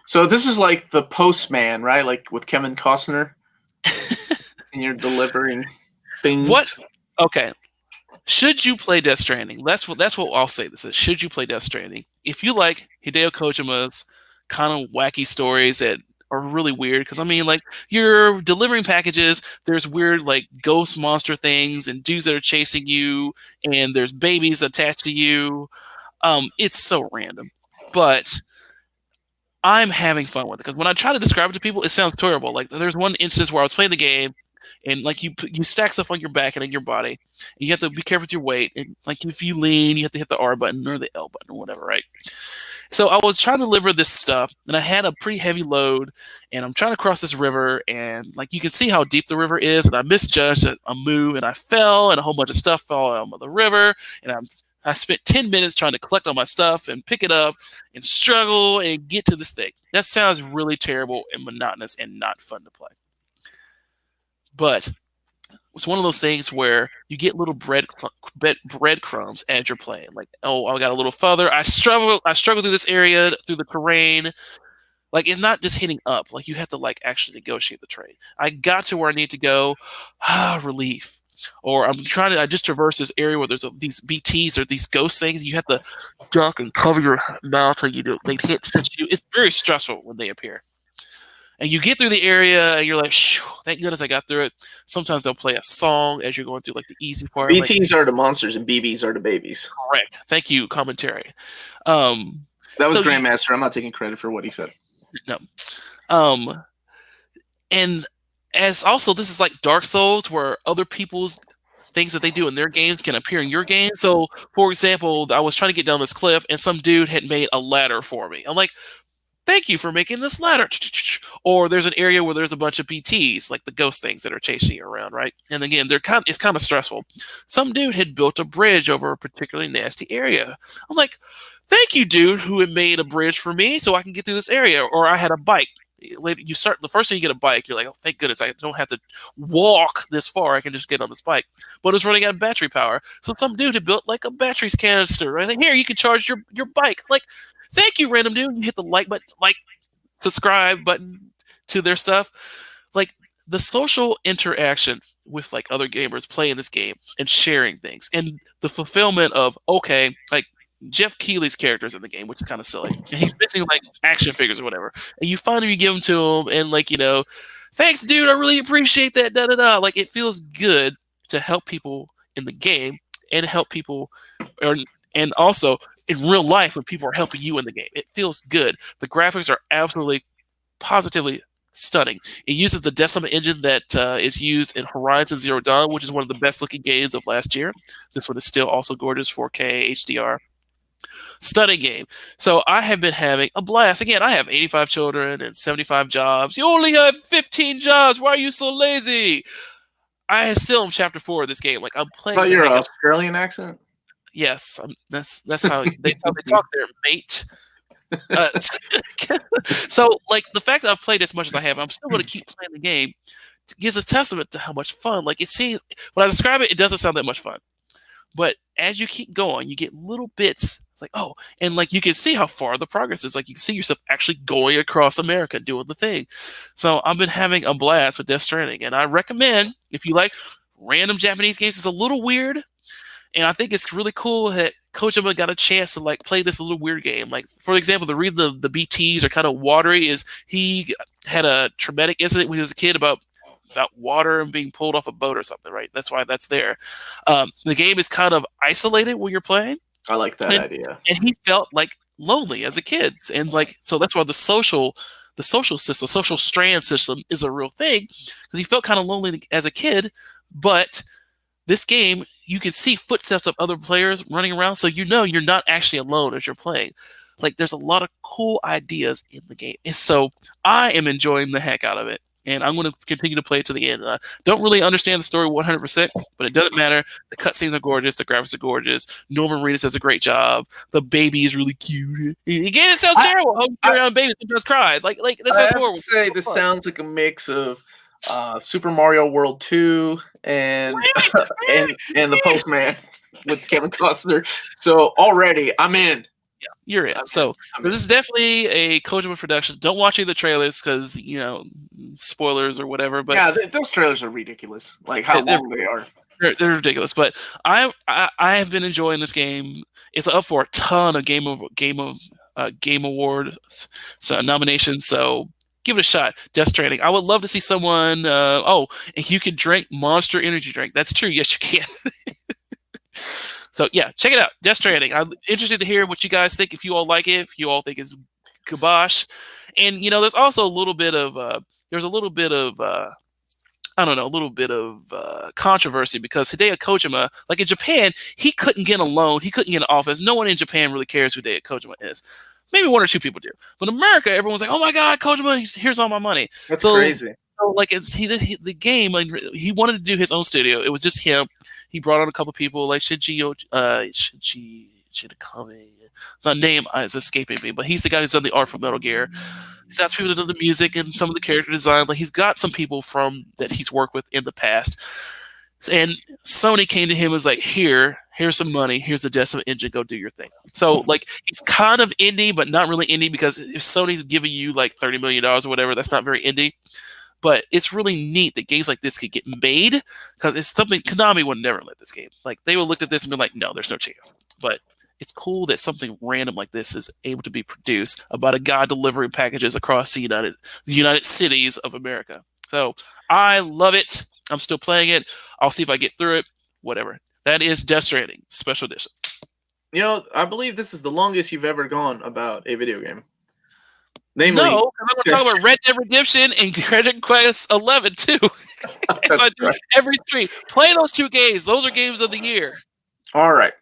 So this is like the Postman, right? Like with Kevin Costner. And you're delivering things. What? Okay. Should you play Death Stranding? That's what I'll say. This is. Should you play Death Stranding? If you like Hideo Kojima's kind of wacky stories that are really weird, because I mean, like you're delivering packages. There's weird like ghost monster things and dudes that are chasing you, and there's babies attached to you. It's so random, but I'm having fun with it because when I try to describe it to people, it sounds terrible. Like there's one instance where I was playing the game, and like you stack stuff on your back and in your body, and you have to be careful with your weight. And like if you lean, you have to hit the R button or the L button or whatever, right? So I was trying to deliver this stuff, and I had a pretty heavy load, and I'm trying to cross this river, and like you can see how deep the river is, and I misjudged a move, and I fell, and a whole bunch of stuff fell out of the river, and I spent 10 minutes trying to collect all my stuff and pick it up and struggle and get to this thing. That sounds really terrible and monotonous and not fun to play. But it's one of those things where you get little breadcrumbs as you're playing. Like, oh, I got a little further. I struggle through this area, through the terrain. Like, it's not just hitting up. Like, you have to, like, actually negotiate the terrain. I got to where I need to go. Relief. Or I just traverse this area where there's these BTs or these ghost things. You have to duck and cover your mouth so they can't touch you. It's very stressful when they appear. And you get through the area and you're like, thank goodness I got through it. Sometimes they'll play a song as you're going through like the easy part. BTs are the monsters and BBs are the babies. Correct. Thank you, commentary. That was Grandmaster. I'm not taking credit for what he said. No. And as also, this is like Dark Souls, where other people's things that they do in their games can appear in your game. So, for example, I was trying to get down this cliff, and some dude had made a ladder for me. I'm like, thank you for making this ladder. Or there's an area where there's a bunch of BTs, like the ghost things that are chasing you around, right? And again, it's kind of stressful. Some dude had built a bridge over a particularly nasty area. I'm like, thank you, dude, who had made a bridge for me so I can get through this area. Or I had a bike. The first time you get a bike, you're like, oh, thank goodness I don't have to walk this far. I can just get on this bike. But it's running out of battery power. So some dude had built like a batteries canister. Right? Like, here, you can charge your bike. Like, thank you, random dude. You hit the like button, subscribe button to their stuff. Like the social interaction with like other gamers playing this game and sharing things and the fulfillment of, okay, like Jeff Keighley's character's in the game, which is kind of silly. And he's missing like action figures or whatever. And you finally give them to him and like, thanks, dude. I really appreciate that. Da da da. Like it feels good to help people in the game and help people, and also in real life when people are helping you in the game. It feels good. The graphics are absolutely, positively stunning. It uses the Decima engine that is used in Horizon Zero Dawn, which is one of the best looking games of last year. This one is still also gorgeous, 4K HDR. Stunning game. So I have been having a blast. Again, I have 85 children and 75 jobs. You only have 15 jobs. Why are you so lazy? I still am chapter 4 of this game. Like I'm playing About the your heck out. Australian accent? Yes, that's how they talk there, mate. Uh, so like the fact that I've played as much as I have, I'm still going to keep playing the game. Gives a testament to how much fun. Like it seems when I describe it, it doesn't sound that much fun. But as you keep going, you get little bits. It's like, oh, and like you can see how far the progress is. Like you can see yourself actually going across America doing the thing. So I've been having a blast with Death Stranding, and I recommend if you like random Japanese games. It's a little weird, and I think it's really cool that Kojima got a chance to like play this little weird game. Like for example, the reason the BTs are kind of watery is he had a traumatic incident when he was a kid about water and being pulled off a boat or something, right? That's why that's there. The game is kind of isolated when you're playing. I like that idea. And he felt like lonely as a kid, and like so that's why the social system, the social strand system, is a real thing because he felt kind of lonely as a kid. But this game, you can see footsteps of other players running around, so you know you're not actually alone as you're playing. Like there's a lot of cool ideas in the game, and so I am enjoying the heck out of it. And I'm going to continue to play it to the end. I don't really understand the story 100%, but it doesn't matter. The cutscenes are gorgeous. The graphics are gorgeous. Norman Reedus does a great job. The baby is really cute. Again, it sounds terrible. How carry on baby sometimes cry. Like that sounds horrible. I have to say, this sounds like a mix of Super Mario World 2 and and the Postman with Kevin Costner. So already, I'm in. Yeah, you're in. So this is definitely a Kojima production. Don't watch any of the trailers because spoilers or whatever. But yeah, those trailers are ridiculous. Like how long they are. They're ridiculous. But I have been enjoying this game. It's up for a ton of Game Awards nominations. So give it a shot. Death Stranding. I would love to see someone. And you can drink Monster Energy drink. That's true. Yes, you can. So yeah, check it out. Death Stranding. I'm interested to hear what you guys think. If you all like it, if you all think it's kibosh, and there's also a little bit of controversy because Hideo Kojima, like in Japan, he couldn't get a loan, he couldn't get an office. No one in Japan really cares who Hideo Kojima is. Maybe one or two people do, but in America, everyone's like, "Oh my God, Kojima! Here's all my money." That's crazy. So like the game, like he wanted to do his own studio. It was just him. He brought on a couple people like Shinji Shitakami. The name is escaping me, but he's the guy who's done the art for Metal Gear. He's got people that do the music and some of the character design. Like he's got some people from that he's worked with in the past. And Sony came to him and was like, here's some money. Here's the Decima engine. Go do your thing. So like he's kind of indie, but not really indie because if Sony's giving you like $30 million or whatever, that's not very indie. But it's really neat that games like this could get made because it's something Konami would never let this game. Like they would look at this and be like, no, there's no chance. But it's cool that something random like this is able to be produced about a guy delivering packages across the United cities of America. So I love it. I'm still playing it. I'll see if I get through it. Whatever. That is Death Stranding Special Edition. I believe this is the longest you've ever gone about a video game. Namely, no, I'm going to talk about Red Dead Redemption and Dragon Quest 11 too. I do every stream. Play those two games. Those are games of the year. All right.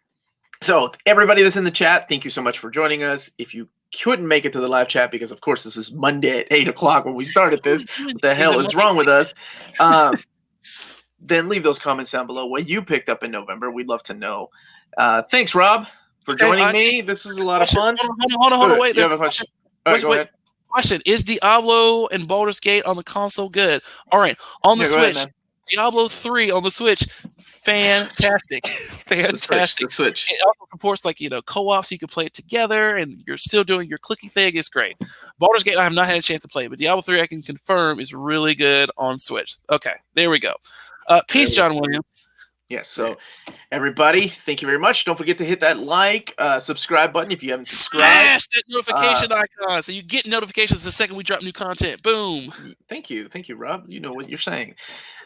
So everybody that's in the chat, thank you so much for joining us. If you couldn't make it to the live chat, because of course this is Monday at 8 o'clock when we started this, what the hell is wrong with us? Then leave those comments down below what you picked up in November. We'd love to know. Thanks, Rob, for joining me. This was a lot of fun. Hold on. Wait. You have a question? All right, go ahead. Question: is Diablo and Baldur's Gate on the console good? All right, on the Switch, ahead, Diablo 3 on the Switch, fantastic. The Switch. It also supports co-op, so you can play it together, and you're still doing your clicky thing. It's great. Baldur's Gate, I have not had a chance to play, but Diablo 3 I can confirm is really good on Switch. Okay, there we go. Peace, John Williams. Yes. So everybody, thank you very much. Don't forget to hit that subscribe button if you haven't subscribed. Smash that notification icon so you get notifications the second we drop new content. Boom. Thank you, Rob. You know what you're saying.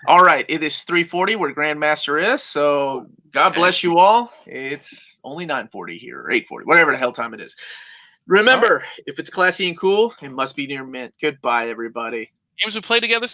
All right, it is 3:40 where Grandmaster is. So God Okay. bless you all. It's only 9:40 here or 8:40, whatever the hell time it is. All right. Remember, if it's classy and cool, it must be near mint. Goodbye, everybody. Games we play together.